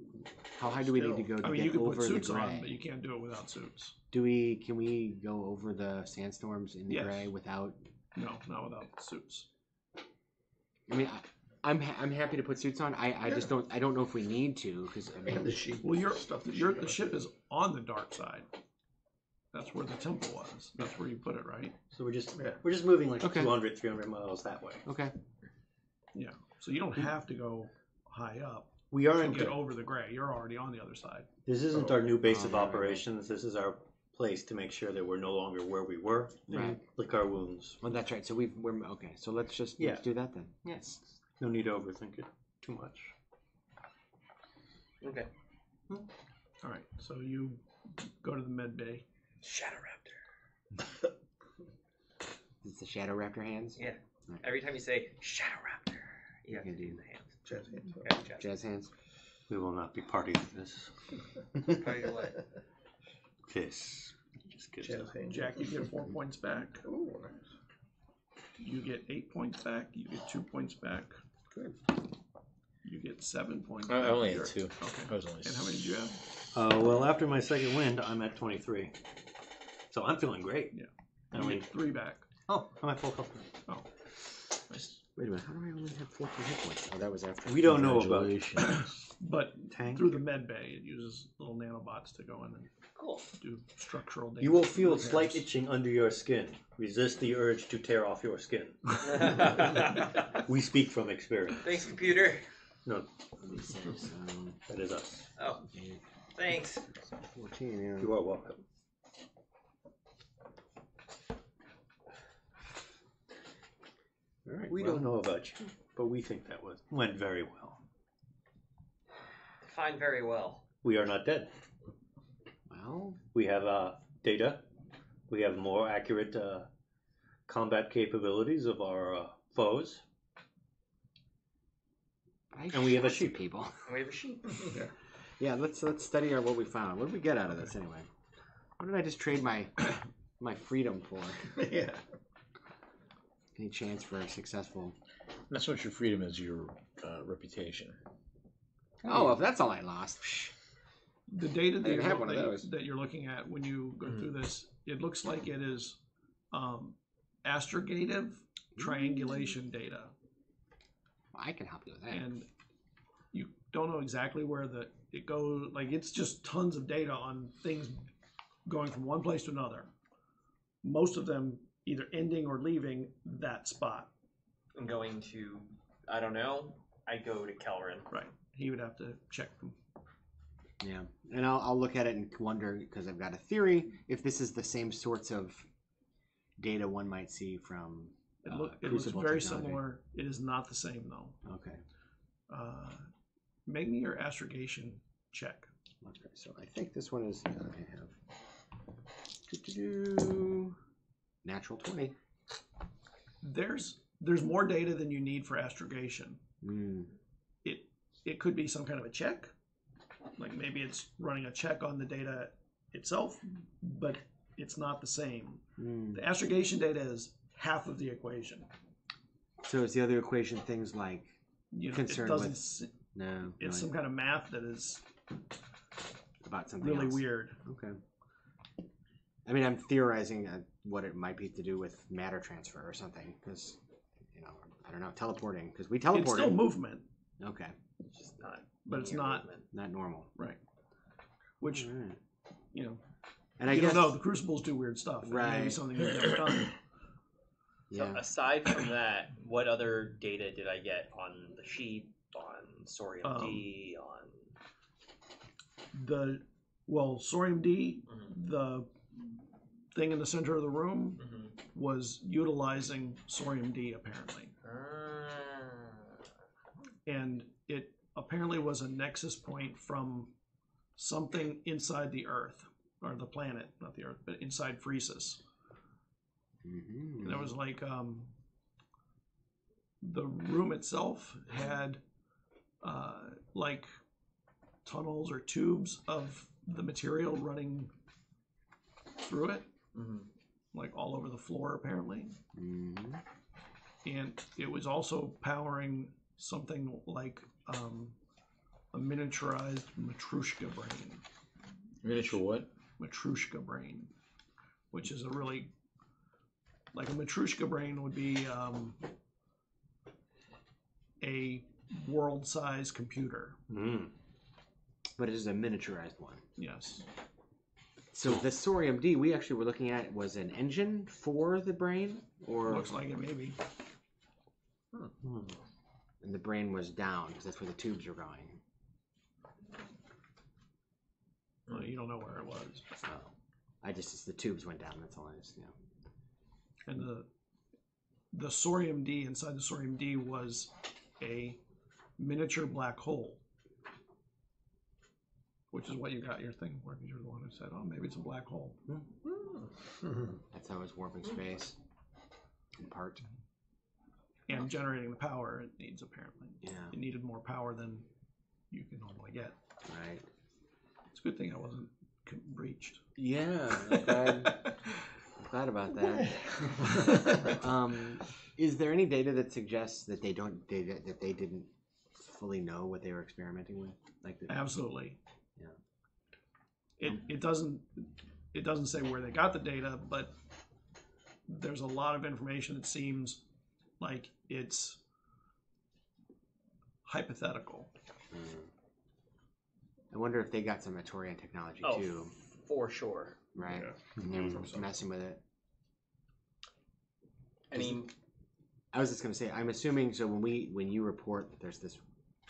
How high do we need to go to I mean, get you can over put suits the gray? on, but you can't do it without suits. Can we go over the sandstorms in the Yes. gray without? No, not without suits. I mean, I'm happy to put suits on. I just don't know if we need to because I mean, And the sheep. Well, stuff. the ship is on the dark side. That's where the temple was. That's where you put it, right? So we're just Yeah. moving like Okay. 200, 300 miles that way. okay. Yeah. So you don't have to go high up We to aren't. get over the gray. You're already on the other side. This isn't our new base Oh, of right, right, operations. This is our place to make sure that we're no longer where we were. And Right. lick our wounds. Well, that's right. So we're okay. So let's just Yeah. let's do that then. Yes. No need to overthink it too much. Okay. All right. So you go to the med bay. Shadow Raptor. It's the Shadow Raptor hands. Yeah. Every time you say Shadow Raptor, you have can to do do the hands. Jazz hands. Yeah, jazz. Jazz hands. We will not be party to this. Party to what? This. Just gives Jazz hands. Jack, you get 4 points back. Ooh, nice. You get 8 points back. You get 2 points back. Good. You get 7 points I back. only had You're- 2. Okay. I was only And how many did you have? well, after my second wind, I'm at 23. So I'm feeling great. Yeah. I You mean, get 3 back. oh, I'm at full health. Oh. Nice. Wait a minute. How do I only have 14 hit points? Oh, that was after. We don't know about Congratulations. But tank. through the med bay, it uses little nanobots to go in and Cool. do structural damage. You will feel repairs. slight itching under your skin. Resist the urge to tear off your skin. We speak from experience. Thanks, computer. No, 26, that is us. Oh, 8, thanks. 14, yeah. You are welcome. All right. We don't know about you, but we think that went very well. Fine, very well. We are not dead. Well, We have data. We have more accurate combat capabilities of our foes. And we have a shot some sheep. people. We have a sheep. Yeah, let's study what we found. What did we get out of this anyway? What did I just trade my my freedom for? Yeah. Any chance for a successful? Not so much your freedom as your reputation. Oh, if that's all I lost. The data I didn't have one of that, those. that you're looking at when you go through this, it looks like it is astrogative triangulation data. I can help you with that. And you don't know exactly where it goes. Like, it's just tons of data on things going from one place to another. Most of them either ending or leaving that spot. I'm going to, I don't know, I go to Kelrin. Right. He would have to check them. Yeah, and I'll look at it and wonder, because I've got a theory, if this is the same sorts of data one might see from It looks Crucible very technology. similar. It is not the same, though. Okay. Make me your astrogation check. Okay, so I think this one is, I have natural 20. There's more data than you need for astrogation. It could be some kind of a check, like maybe it's running a check on the data itself, but it's not the same. The astrogation data is half of the equation. So is the other equation things like concerned it doesn't. with? No, It's some kind of math that is about something really else. weird. Okay. I mean, I'm theorizing what it might be to do with matter transfer or something, because I don't know, teleporting, because we teleported. It's still movement. Okay. It's just not. But it's linear not- movement. Not normal. Right. Which, All right. And I you guess don't know. The crucibles do weird stuff. It may be Right. something you've never done. So Yeah. aside from that, what other data did I get on the sheep, on Sorium D, on... Sorium D, the thing in the center of the room was utilizing Sorium D apparently. And it apparently was a nexus point from something inside the Earth, or the planet, not the Earth, but inside Phresis. And it was like the room itself had like tunnels or tubes of the material running through it, like all over the floor apparently. And it was also powering something like a miniaturized Matryoshka brain. Miniature what? Matryoshka brain, which is a really, like a Matryoshka brain would be a world-sized computer. But it is a miniaturized one. Yes. So the Sorium D we actually were looking at was an engine for the brain, or Looks like it maybe. and the brain was down because that's where the tubes are going. Well, you don't know where it was. It's the tubes went down. That's all I just And the Sorium D, inside the Sorium D was a miniature black hole, which is what you got your thing for, because you're the one who said, oh, maybe it's a black hole. That's how it's warping space. In part. And generating the power it needs, apparently. Yeah. It needed more power than you can normally get. Right. It's a good thing I wasn't breached. Yeah. I'm glad about that. Is there any data that suggests that they didn't fully know what they were experimenting with? Absolutely. Yeah. It doesn't say where they got the data, but there's a lot of information that seems like it's hypothetical. I wonder if they got some Atorian technology too. For sure. Right. Yeah. And they were messing with it. I mean, I was just going to say, I'm assuming, so when you report that there's this,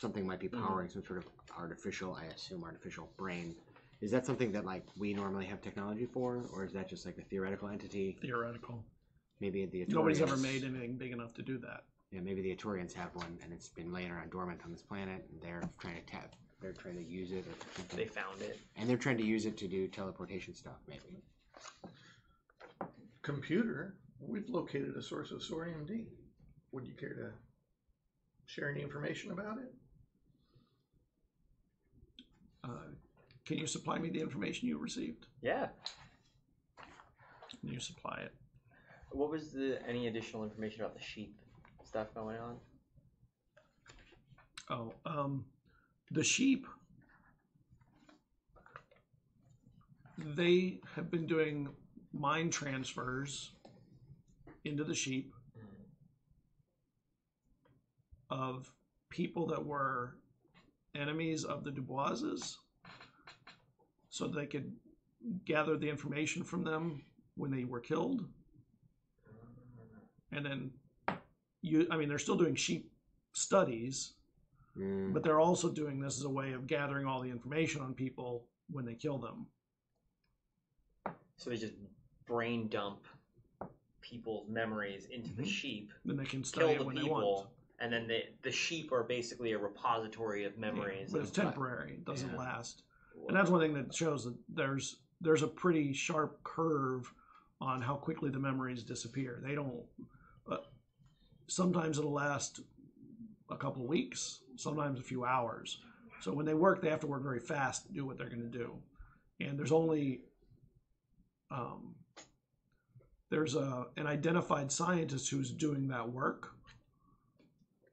something might be powering some sort of artificial brain, is that something that like we normally have technology for, or is that just like a theoretical entity? Theoretical. Maybe the Atorians, Nobody's ever made anything big enough to do that. Yeah, maybe the Atorians have one, and it's been laying around dormant on this planet, and they're trying to tap. They're trying to use it. Or They found it. and they're trying to use it to do teleportation stuff, maybe. Computer, we've located a source of Sorium-D. Would you care to share any information about it? Can you supply me the information you received? Yeah. Can you supply it? What was any additional information about the sheep stuff going on? The sheep, they have been doing mind transfers into the sheep of people that were enemies of the Duboises, so they could gather the information from them when they were killed. And then, they're still doing sheep studies, but they're also doing this as a way of gathering all the information on people when they kill them. So they just brain dump people's memories into the sheep, Then they can study kill it the when they want. people, and then the sheep are basically a repository of memories. But it's temporary. It doesn't Yeah. last. And that's one thing that shows that there's a pretty sharp curve on how quickly the memories disappear. They don't. Sometimes it'll last a couple of weeks, sometimes a few hours. So when they work, they have to work very fast to do what they're going to do. And there's only there's an identified scientist who's doing that work,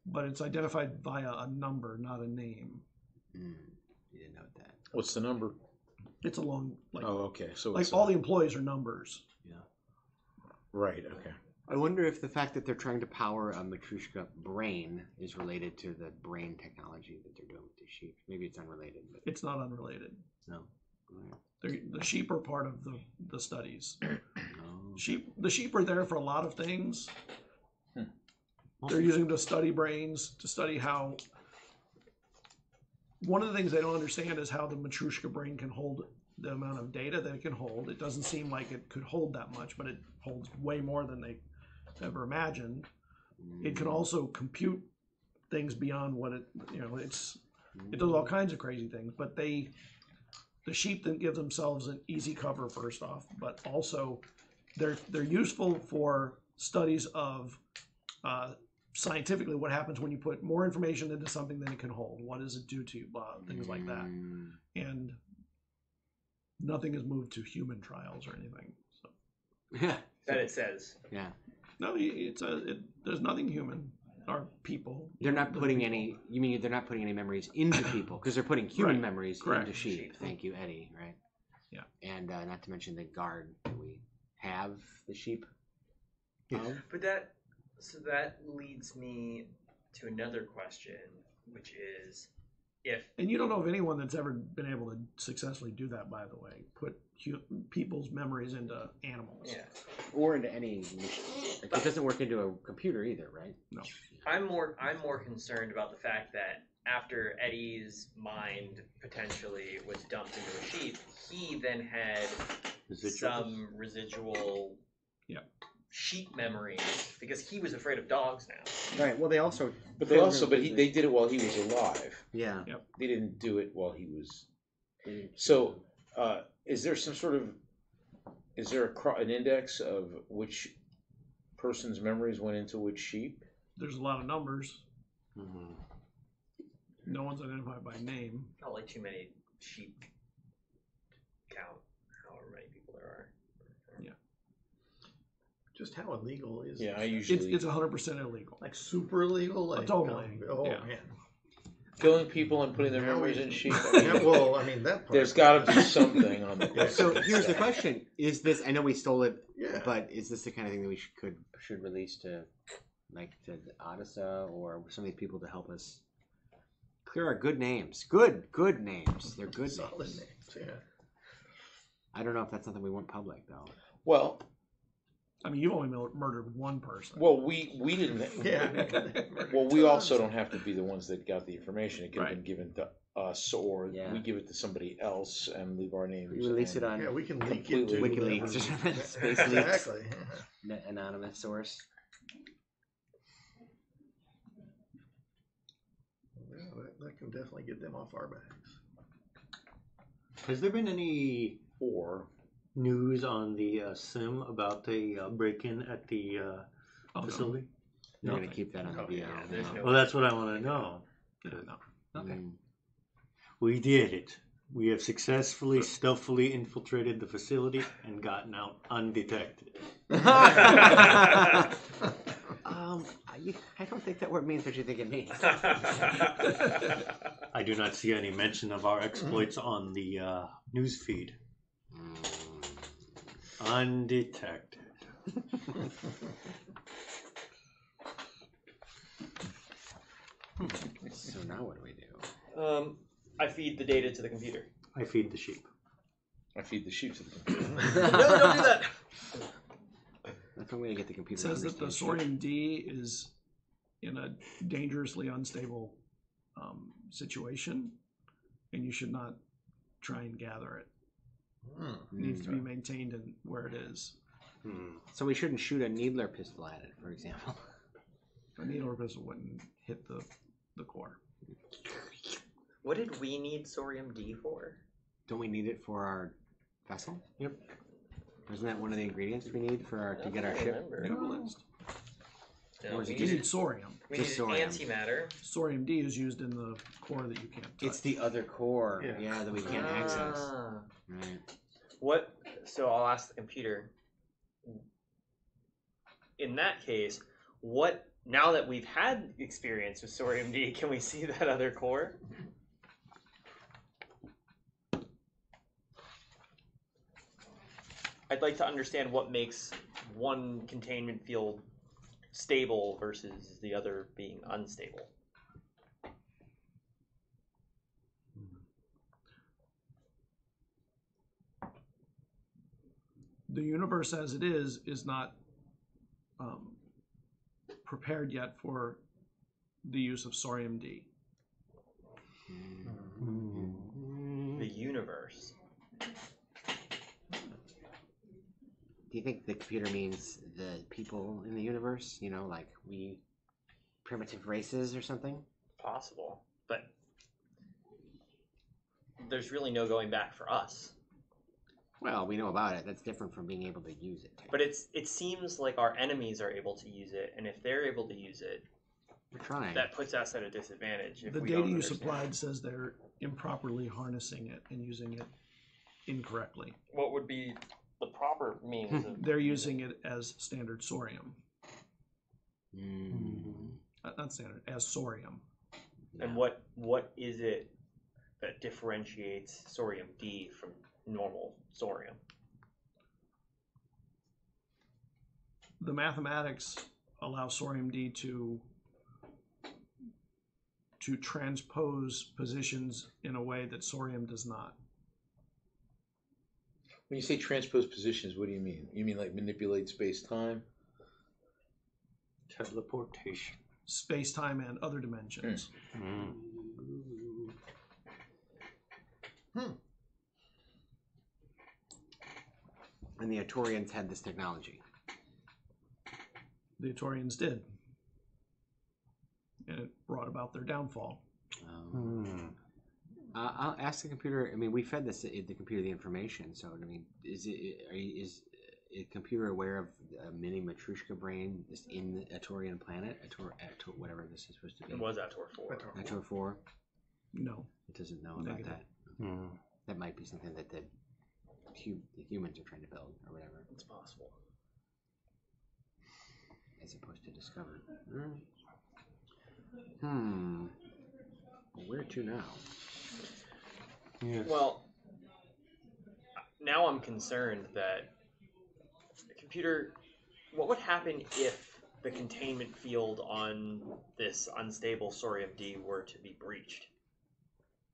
but it's identified via a number, not a name. You didn't know that. What's the number? It's a long, Oh, okay. So like it's all the employees are numbers. right. Okay. I wonder if the fact that they're trying to power a Matrushka brain is related to the brain technology that they're doing with the sheep. Maybe it's unrelated, but It's not unrelated. no. The sheep are part of the studies. No. The sheep are there for a lot of things. Hmm. They're using to study brains, to study how. One of the things they don't understand is how the Matrushka brain can hold the amount of data that it can hold. It doesn't seem like it could hold that much, but it holds way more than they ever imagined. It can also compute things beyond what it does all kinds of crazy things. But the sheep then give themselves an easy cover first off, but also they're useful for studies of scientifically what happens when you put more information into something than it can hold. What does it do to you? Blah, things like that. And nothing is moved to human trials or anything. So Yeah. That it says. Yeah. no, there's nothing human or people. They're not putting any. You mean they're not putting any memories into people because they're putting human Right. memories Correct. into sheep. Thank you, Eddie. Right. Yeah. And not to mention the guard that we have the sheep. of. But that leads me to another question, which is if And you don't know of anyone that's ever been able to successfully do that, by the way. Put people's memories into animals. yeah, Or into any. Like, it doesn't work into a computer either, right? No. I'm more concerned about the fact that after Eddie's mind potentially was dumped into a sheep, he then had some residual sheep memories because he was afraid of dogs now. Right. Well, they also. But they did it while he was alive. Yeah. They didn't do it while he was. So, is there some sort of, an index of which person's memories went into which sheep? There's a lot of numbers. Mm-hmm. No one's identified by name. Not like too many sheep count however many people there are. Just how illegal is Yeah, this? I usually It's 100% illegal. Like super illegal? Like, Totally. Oh, Yeah. man. killing people and putting their memories in sheep. Yeah, well, I mean, that part. There's got to be something on the. So here's the question: is this? I know we stole it, Yeah. but is this the kind of thing that we should release to, like, to Odessa or some of these people to help us clear our good names? Good names. They're good Solid names. names, yeah. I don't know if that's something we want public though. Well, I mean, you only murdered one person. we didn't. Yeah. Well, we also don't have to be the ones that got the information. It could have Right. been given to us, or Yeah. we give it to somebody else and leave our names. We release it on Yeah, we can leak Completely. into WikiLeaks or something. Space leaks. Exactly. Anonymous source. Yeah, that can definitely get them off our backs. Has there been any Or news on the sim about the break-in at the facility? You're No. going to keep that on the VL. yeah, there's no- Well, that's what I want to know. No. Okay. Mm. We did it. We have successfully, stealthily infiltrated the facility and gotten out undetected. I don't think that word means what you think it means. I do not see any mention of our exploits on the news feed. Undetected. So now what do we do? I feed the data to the computer. I feed the sheep. I feed the sheep to the computer. No, don't do that. That's one way to get the It computer. says to that the understand Sorium D is in a dangerously unstable situation, and you should not try and gather it. It needs to be maintained in where it is. shit. So we shouldn't shoot a needler pistol at it, for example. A needle pistol wouldn't hit the core. What did we need Sorium D for? Don't we need it for our vessel? Yep. Isn't that one of the ingredients we need for our to get our ship? You have a list. No, Or is we it You need needed, Sorium. we just needed Sorium? antimatter. Sorium D is used in the core that you can't touch. It's the other core, Yeah. yeah, that we can't access. Ah. Right. What? So I'll ask the computer. In that case, what? Now that we've had experience with Sorium D, can we see that other core? I'd like to understand what makes one containment field stable versus the other being unstable. The universe as it is not prepared yet for the use of Sorium D. The universe. Do you think the computer means the people in the universe? You know, like we primitive races or something? Possible, but there's really no going back for us. Well, we know about it. That's different from being able to use it. But it seems like our enemies are able to use it, and if they're able to use it, We're trying. that puts us at a disadvantage. If The we data don't you understand. supplied says they're improperly harnessing it and using it incorrectly. What would be the proper means of They're using it as standard Sorium. Mm. Not standard, as Sorium. and what is it that differentiates Sorium D from normal Sorium? The mathematics allow Sorium D to transpose positions in a way that Sorium does not. When you say transpose positions, what do you mean? You mean like manipulate space-time? Teleportation. Space-time and other dimensions. And the Atorians had this technology. The Atorians did. And it brought about their downfall. I'll ask the computer. I mean, we fed the computer the information. So, I mean, is a computer aware of a mini Matryoshka brain just in the Atorian planet? Ator, whatever this is supposed to be. It was Ator 4. Ator 4? No. It doesn't know about Negative. that. That might be something that the humans are trying to build or whatever, It's possible. as opposed to discover. Well, where to now? Yes. Well, now I'm concerned that the computer. What would happen if the containment field on this unstable Sorium D were to be breached?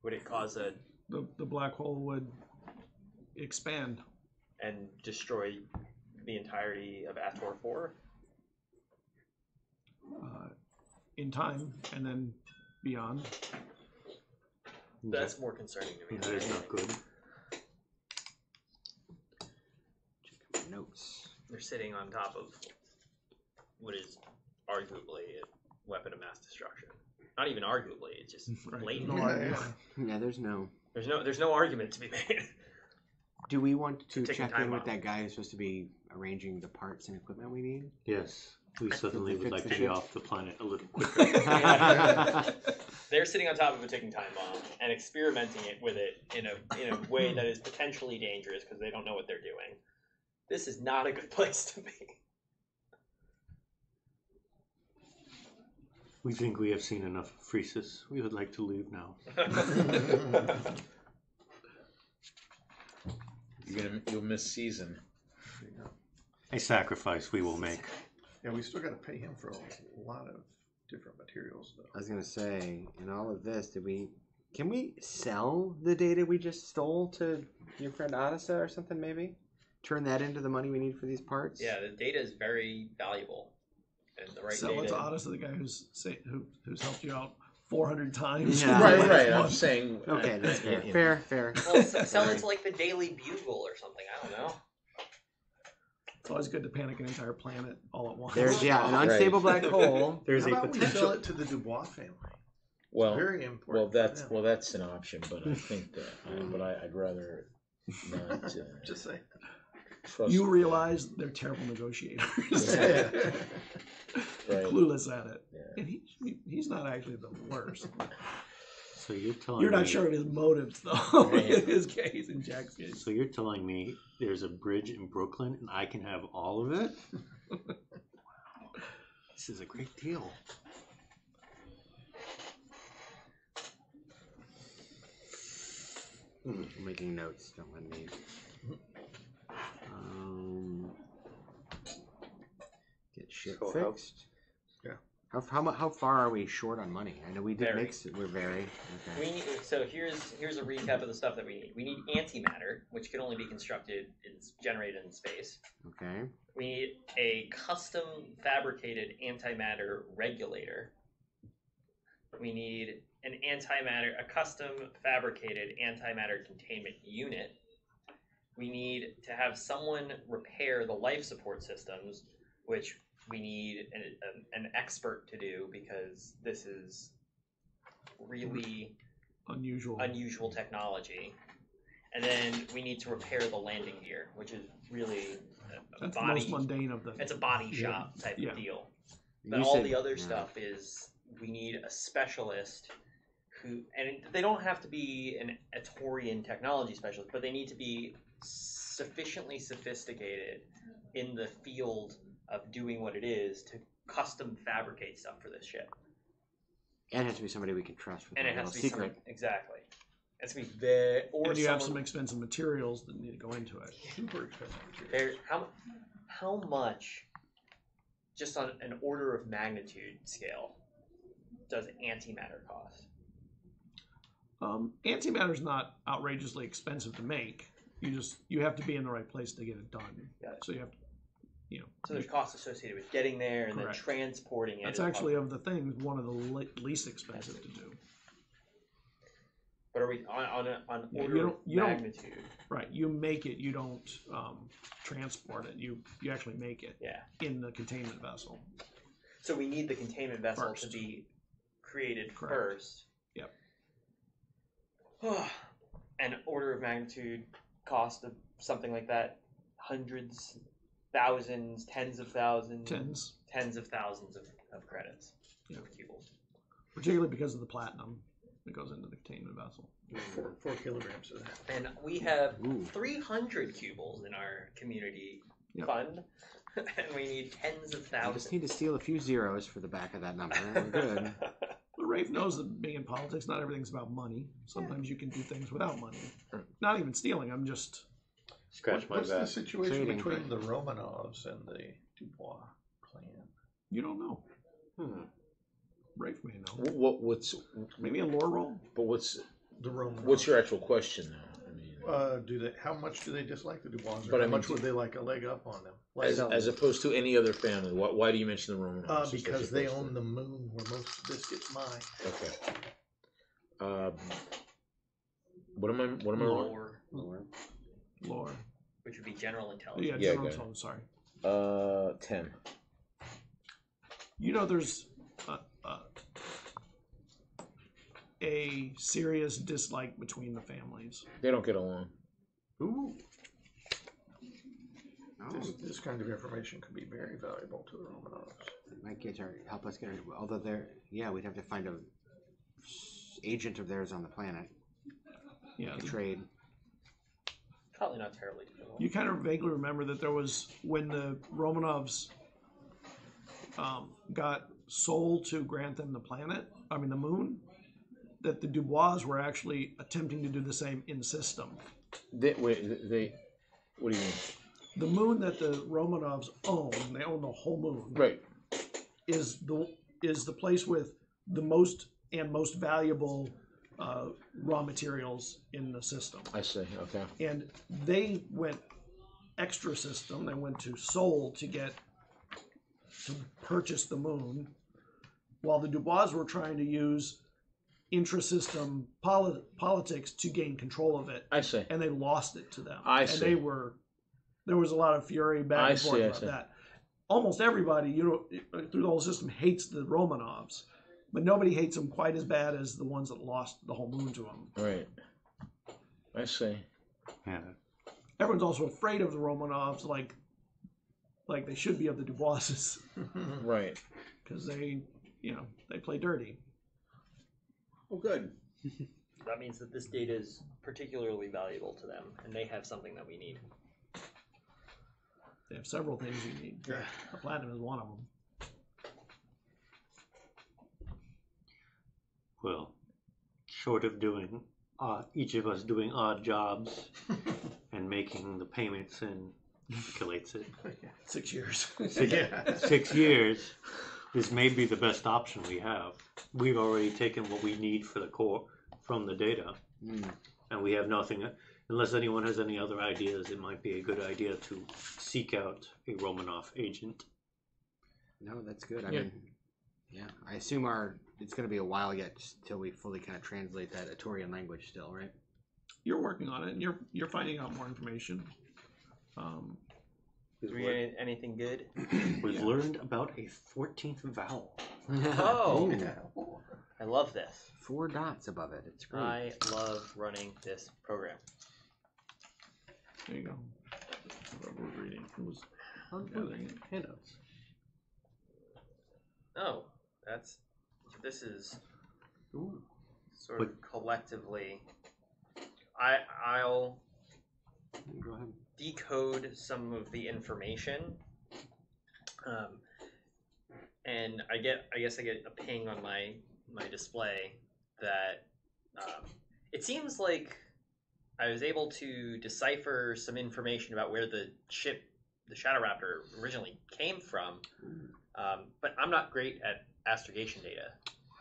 Would it cause a The black hole would expand. and destroy the entirety of Ator 4? In time and then beyond. That's more concerning to me. That is not good. Check my notes. They're sitting on top of what is arguably a weapon of mass destruction. Not even arguably, it's just blatant. Yeah, there's no argument to be made. Do we want to check in with that guy who's supposed to be arranging the parts and equipment we need? Yes. We suddenly would like to ship? get off the planet a little quicker. They're sitting on top of a ticking time bomb and experimenting with it in a way that is potentially dangerous because they don't know what they're doing. This is not a good place to be. We think we have seen enough of Freesis. We would like to leave now. You'll miss season. A sacrifice we will make. Yeah, we still got to pay him for a lot of different materials, though. I was gonna say, in all of this, can we sell the data we just stole to your friend Odyssey or something? Maybe turn that into the money we need for these parts. Yeah, the data is very valuable, and the right Sell data. it to Odyssey, the guy who's helped you out 400 times. Yeah. Right. I'm saying. Okay, that's fair. Fair. Well, sell it to like the Daily Bugle or something. I don't know. It's always good to panic an entire planet all at once. There's an unstable black hole. There's How a about we potential. sell it to the Dubois family? Well, Very important. that's an option, but I think that. But I'd rather not. Just say. Trust. You realize they're terrible negotiators. Yeah. Right. Clueless at it. Yeah. And he's not actually the worst. So you're telling You're not me, sure of his motives, though, Right. in his case, in Jack's case. So you're telling me there's a bridge in Brooklyn and I can have all of it? Wow. This is a great deal. I'm making notes. Don't let me. Get shit So fixed. Yeah. How far are we short on money? I know we did Very. mix it. We're very. Okay. So here's a recap of the stuff that we need. We need antimatter, which can only be constructed and generated in space. Okay. We need a custom fabricated antimatter regulator. We need a custom fabricated antimatter containment unit. We need to have someone repair the life support systems, which we need an expert to do because this is really unusual technology. And then we need to repair the landing gear, which is really That's the most mundane of them. It's a body shop type of deal. But You all said- the other stuff is we need a specialist who, and they don't have to be an Atorian technology specialist, but they need to be sufficiently sophisticated in the field of doing what it is to custom fabricate stuff for this ship. And it has to be somebody we can trust with And a it has little to be secret. exactly. It's to be very, or And you have some someone- expensive materials that need to go into it. Super expensive. There, how much, just on an order of magnitude scale, does antimatter cost? Antimatter's not outrageously expensive to make. You have to be in the right place to get it done. Got it. So you have to, So there's costs associated with getting there and Correct. then transporting it. That's actually of the things one of the least expensive to do. But are we on Yeah, order of you don't- magnitude? Right. You make it. You don't transport it. You actually make it Yeah. in the containment vessel. So we need the containment vessel First. to be created Correct. first. Yep. An order of magnitude cost of something like that, hundreds, thousands, tens of thousands, tens of thousands of credits. Yeah. Of cubes. Particularly because of the platinum that goes into the containment vessel. 4 kilograms of that. And we have Ooh. 300 cubles in our community Yep. fund, and we need tens of We thousands. just need to steal a few zeros for the back of that number. We're good. But Rafe knows that being in politics, not everything's about money. Sometimes you can do things without money. Not even stealing. I'm just. Scratch my What's the back. situation Trading. between the Romanovs and the Dubois clan? You don't know. Rafe may know. What's Maybe a lore roll. but what's The Romanovs. what's your actual question now? I mean, How much do they dislike the Dubois? Or But I how mean, much would they like a leg up on them? as opposed to any other family, why do you mention the Romanovs? Because they own the moon where most of this gets mined. Okay. What am I? Lore, Lore. which would be general intelligence. Yeah, Yeah, general go ahead. intelligence, sorry. 10. You know, there's a serious dislike between the families. They don't get along. Ooh. Oh, This kind of information could be very valuable to the Romanovs. might help us get her. Although we'd have to find a agent of theirs on the planet. Yeah, To trade. Probably not terribly difficult. you kind of vaguely remember that there was when the Romanovs got Sol to grant them the moon, that the Dubois were actually attempting to do the same in system. What do you mean? The moon that the Romanovs own, they own the whole moon, Right. is the place with the most valuable raw materials in the system. I see. Okay. And they went extra system. They went to Sol to purchase the moon, while the Dubois were trying to use intra-system politics to gain control of it, I see. and they lost it to them. I see. There was a lot of fury back and forth about that. Almost everybody, through the whole system, hates the Romanovs, but nobody hates them quite as bad as the ones that lost the whole moon to them. Right. I see. Yeah. Everyone's also afraid of the Romanovs, like they should be of the Duboises, Right. because they play dirty. Well, good. That means that this data is particularly valuable to them, and they have something that we need. They have several things you need. Yeah. The platinum is one of them. Well, short of doing each of us doing odd jobs and making the payments and calculates it. 6 years. 6 years, this may be the best option we have. We've already taken what we need for the core from the data, and we have nothing. Unless anyone has any other ideas, it might be a good idea to seek out a Romanov agent. No, that's good. I mean, I assume it's going to be a while yet till we fully kind of translate that Atorian language still, right? You're working on it, and you're finding out more information. Is we anything good? We've learned about a 14th vowel. Oh, I love this. 4 dots above it. It's great. I love running this program. There you go. What I was reading. It was gathering handouts. Oh, this is sort of collectively. I'll Go ahead. decode some of the information, and I guess I get a ping on my display that it seems like I was able to decipher some information about where the ship, the Shadow Raptor, originally came from, but I'm not great at astrogation data.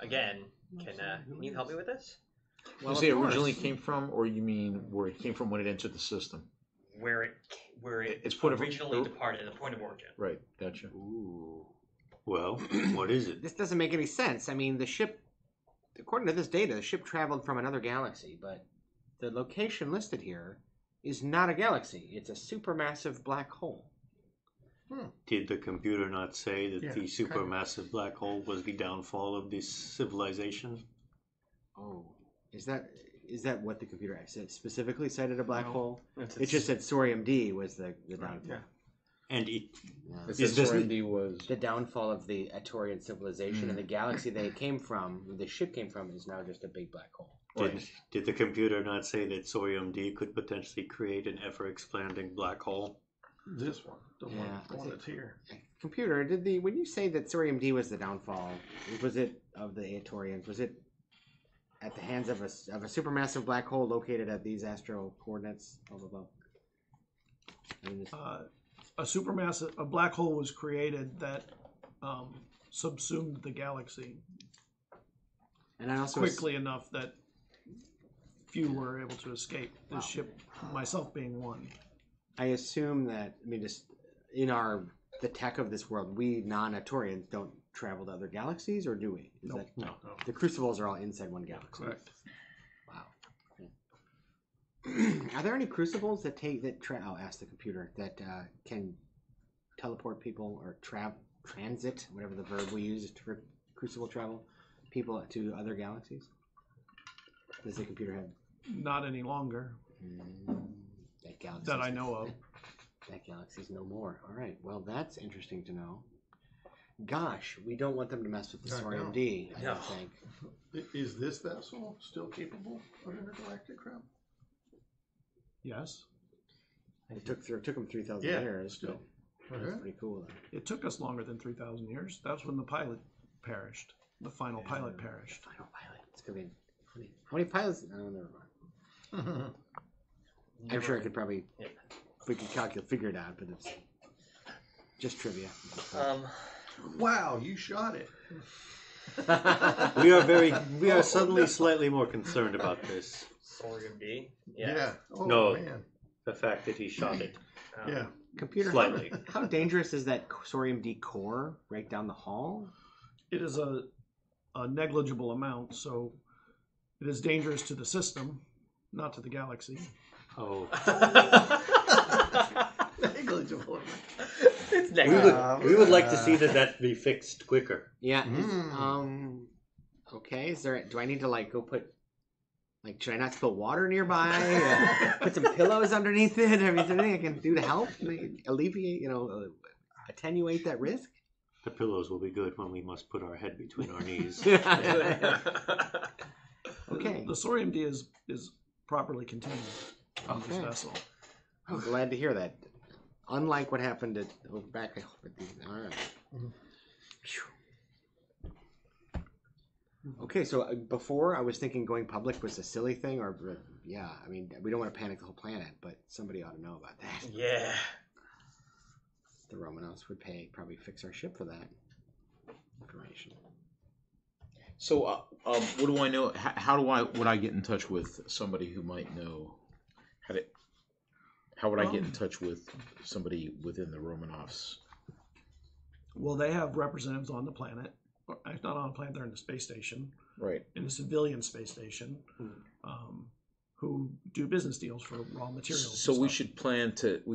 Again, can you help me with this? Well, you say it originally came from, or you mean where it came from when it entered the system? Where it It's point of- originally departed, the point of origin. Right. Gotcha. Ooh. Well, what is it? This doesn't make any sense. I mean, the ship, according to this data, the ship traveled from another galaxy, but the location listed here is not a galaxy. It's a supermassive black hole. Did the computer not say that Yeah, the supermassive black hole was the downfall of this civilization? Oh, is that what the computer said? Specifically cited a black hole? It's It just said Sorium D was the downfall. Yeah. And it Yeah. It Is says this- Randy was. The downfall of the Atorian civilization and the galaxy they came from, the ship came from, is now just a big black hole. did the computer not say that Sorium D could potentially create an ever-expanding black hole? This one, the one that's here. Computer, when you say that Sorium D was the downfall, was it of the Atorians? Was it at the hands of a supermassive black hole located at these astral coordinates? Blah blah blah. I mean, A black hole was created that subsumed the galaxy and I also quickly enough that few were able to escape. The ship, myself being one. I assume that just in the tech of this world, we non-Atorians don't travel to other galaxies, or do we? Nope. No. The crucibles are all inside one galaxy. Correct. Wow. Are there any crucibles that I'll ask the computer that can teleport people or transit, whatever the verb we use for crucible travel, people to other galaxies? Does the computer have? Not any longer. That galaxy that I know of. That galaxy's no more. All right. Well, that's interesting to know. Gosh, we don't want them to mess with the SORMD, I don't think. Is this vessel still capable of intergalactic travel? Yes. It took them 3,000 Yeah, years. still. That's Okay. pretty cool. It took us longer than 3,000 years. That's when the pilot perished. The final pilot perished. Final pilot. It's gonna be how many pilots? Oh, never mind. I'm sure I could probably, if we could figure it out, but it's just trivia. Wow, you shot it. We are suddenly slightly more concerned about this. SORMD? Yeah. Oh, No. man. The fact that he shot it. Yeah. Computer, Slightly. how dangerous is that SORMD core right down the hall? It is a negligible amount, so it is dangerous to the system, not to the galaxy. Oh. Negligible. It's We negligible. we would like to see that be fixed quicker. Yeah. Okay. Is there? Do I need to go put? Should I not spill water nearby? Put some pillows underneath it? I mean, is there anything I can do to help alleviate? Attenuate that risk? The pillows will be good when we must put our head between our knees. Okay. The SORMD is properly contained on this Okay. vessel. I'm glad to hear that. Unlike what happened back. All right. Phew. Okay, so before I was thinking going public was a silly thing, I mean, we don't want to panic the whole planet, but somebody ought to know about that. Yeah. The Romanovs would probably fix our ship for that information. So, what do I know? How would I get in touch with somebody who might know? How would I get in touch with somebody within the Romanovs? Well, they have representatives on the planet. Not on the planet, they're in the space station. Right. In the civilian space station, who do business deals for raw materials. So and we stuff.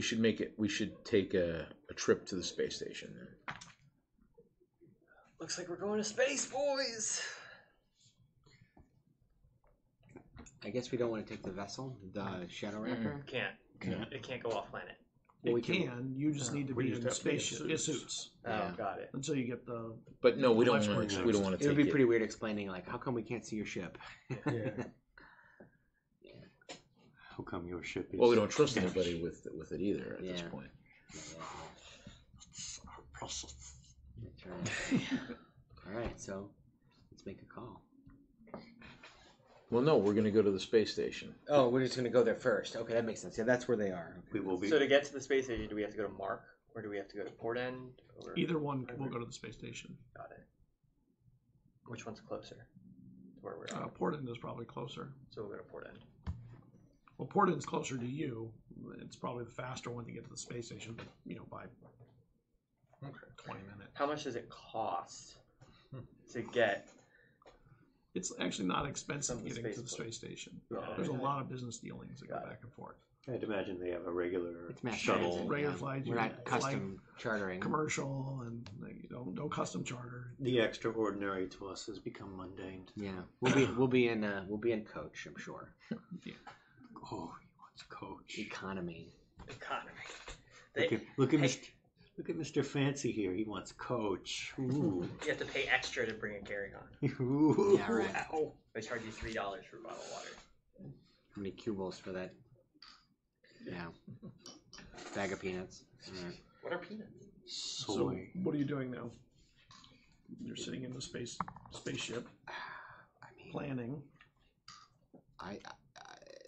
should we should take a trip to the space station then. Looks like we're going to space, boys. I guess we don't want to take the vessel, the Shadow Raptor. Can't. It can't go off planet. It can. You just need to we be just in have to be in space suits. suits Oh, Yeah. got it. until you get the. But no, we don't Life want support to. We don't want to It take would be pretty weird explaining, how come we can't see your ship? Yeah. How come your ship is... Well, we don't trust anybody with it either at this Yeah. point. That's right. All right, so let's make a call. Well, no, we're going to go to the space station. Oh, we're just going to go there first. Okay, that makes sense. Yeah, that's where they are. We will be... So to get to the space station, do we have to go to Mark, or do we have to go to Port End? Or... Either one will go to the space station. Got it. Which one's closer to where we're at? Portland is probably closer. So we'll go to Port End. Well, Portland's closer to you. It's probably the faster one to get to the space station, by 20 minutes. How much does it cost to get? It's actually not expensive From the getting to the spaceport. space station. Yeah. There's a lot of business dealings that go Got it. back and forth. I'd imagine they have a regular It's mass shuttle. transit. Regular Yeah. flights, We're you not fly custom chartering. Commercial and no custom charter. The extraordinary to us has become mundane. Yeah, we'll be in coach, I'm sure. Oh, he wants coach. Economy. Economy. Look at Mr. Fancy here. He wants coach. Ooh. You have to pay extra to bring a carry-on. Ooh. Yeah, right. Ow. They charge you $3 for a bottle of water. How many cubles for that? Yeah. Bag of peanuts. All right. What are peanuts? So Soy. what are you doing now? You're sitting in the spaceship, I mean, planning.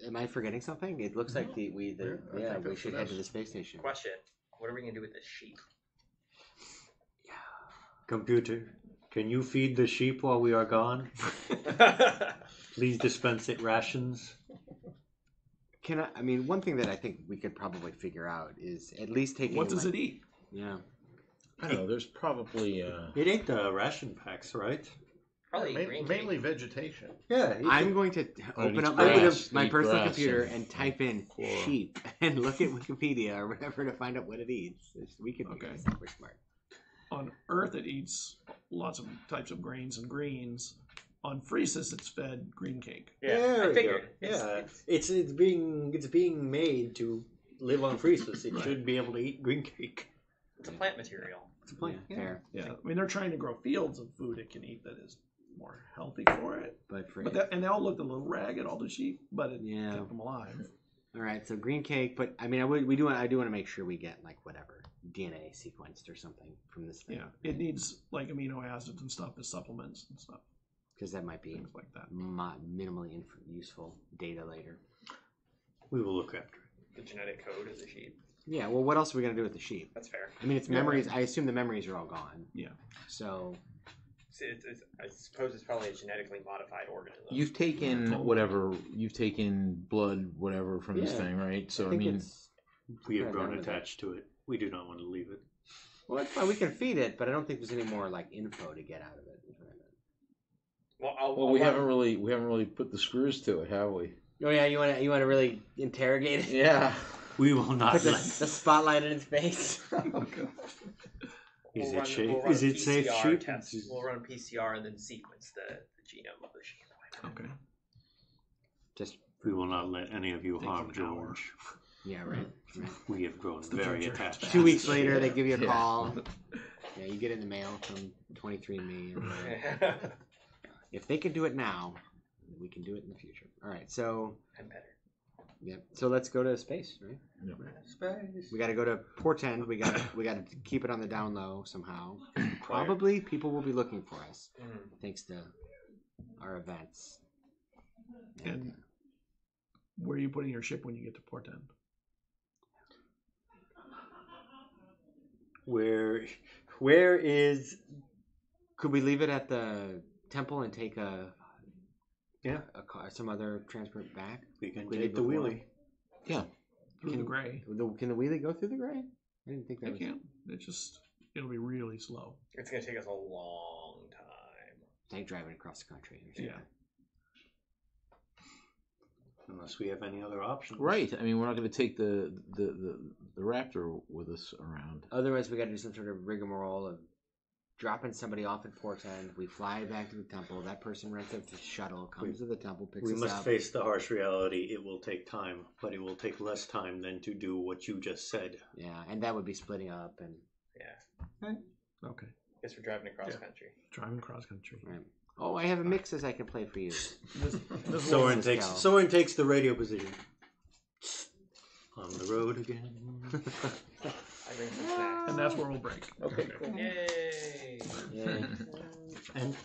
am I forgetting something? It looks like I we think should head to the space station. Question: what are we gonna do with this sheep? Computer, can you feed the sheep while we are gone? Please dispense it rations. I mean, one thing that I think we could probably figure out is at least taking. What does it eat? Yeah. I don't know. There's probably. It ain't the ration packs, right? Probably green mainly vegetation. Yeah, I'm going to open eats up grass, my eat personal grass computer and and type in coral. sheep and look at Wikipedia or whatever to find out what it eats. We could Okay. We're smart. On Earth, it eats lots of types of grains and greens. On Phreesis, it's fed green cake. Yeah, There I we figured. go. Yeah, it's being made to live on Phreesis. It should be able to eat green cake. It's a plant material. It's a plant. Yeah, fair. Yeah, I mean they're trying to grow fields of food it can eat that is more healthy for it. And they all looked a little ragged, all the sheep, but it kept them alive. All right, so green cake, but I mean, I do want to make sure we get like whatever DNA sequenced or something from this thing. Yeah, it needs like amino acids and stuff as supplements and stuff. Because that might be Things like that. minimally useful data later. We will look after it. The genetic code of the sheep. Yeah, well, what else are we going to do with the sheep? That's fair. I mean, it's memories. I assume the memories are all gone. Yeah. So I suppose it's probably a genetically modified organism. You've taken whatever. You've taken blood, whatever, from this thing, right? So I mean, we have grown attached to it. We do not want to leave it. Well, it's fine. We can feed it, but I don't think there's any more like info to get out of it. Well, we haven't really put the screws to it, have we? Oh yeah, you want to really interrogate it? Yeah. We will not Put the let. spotlight in its face. Is We'll it run is it safe PCR sheep? tests. We'll run PCR and then sequence the genome of the sheep. Okay. Just We will not let any of you Takes harm an hour. George. yeah, right. We have grown the very future. attached. 2 weeks later, they give you a Yeah. call. Yeah, you get in the mail from 23andMe. And, if they can do it now, we can do it in the future. All right, so I'm better. yeah, so let's go to space, right? Space. We got to go to Portend. We got to keep it on the down low somehow. Probably people will be looking for us thanks to our events. And where are you putting your ship when you get to Portend? Where is? Could we leave it at the temple and take a car, some other transport back? We can We take did the before. wheelie. Yeah. Through the gray. Can the wheelie go through the gray? I didn't think that It was. can. It'll be really slow. It's going to take us a long time. Like driving across the country. Or Yeah. something. Unless we have any other options. Right. I mean, we're not going to take the Raptor with us around. Otherwise, we got to do some sort of rigmarole of dropping somebody off at Portend. We fly back to the temple. That person rents a shuttle, comes to the temple, picks We us must up. face the harsh reality. It will take time, but it will take less time than to do what you just said. Yeah, and that would be splitting up and Yeah. Okay. Guess we're driving across country. Driving cross country. right. Oh, I have a mixes I can play for you. Soren Cal. takes the radio position. On the road again. I bring some snacks. And that's where we'll break. Okay, cool. Yay! Yeah. And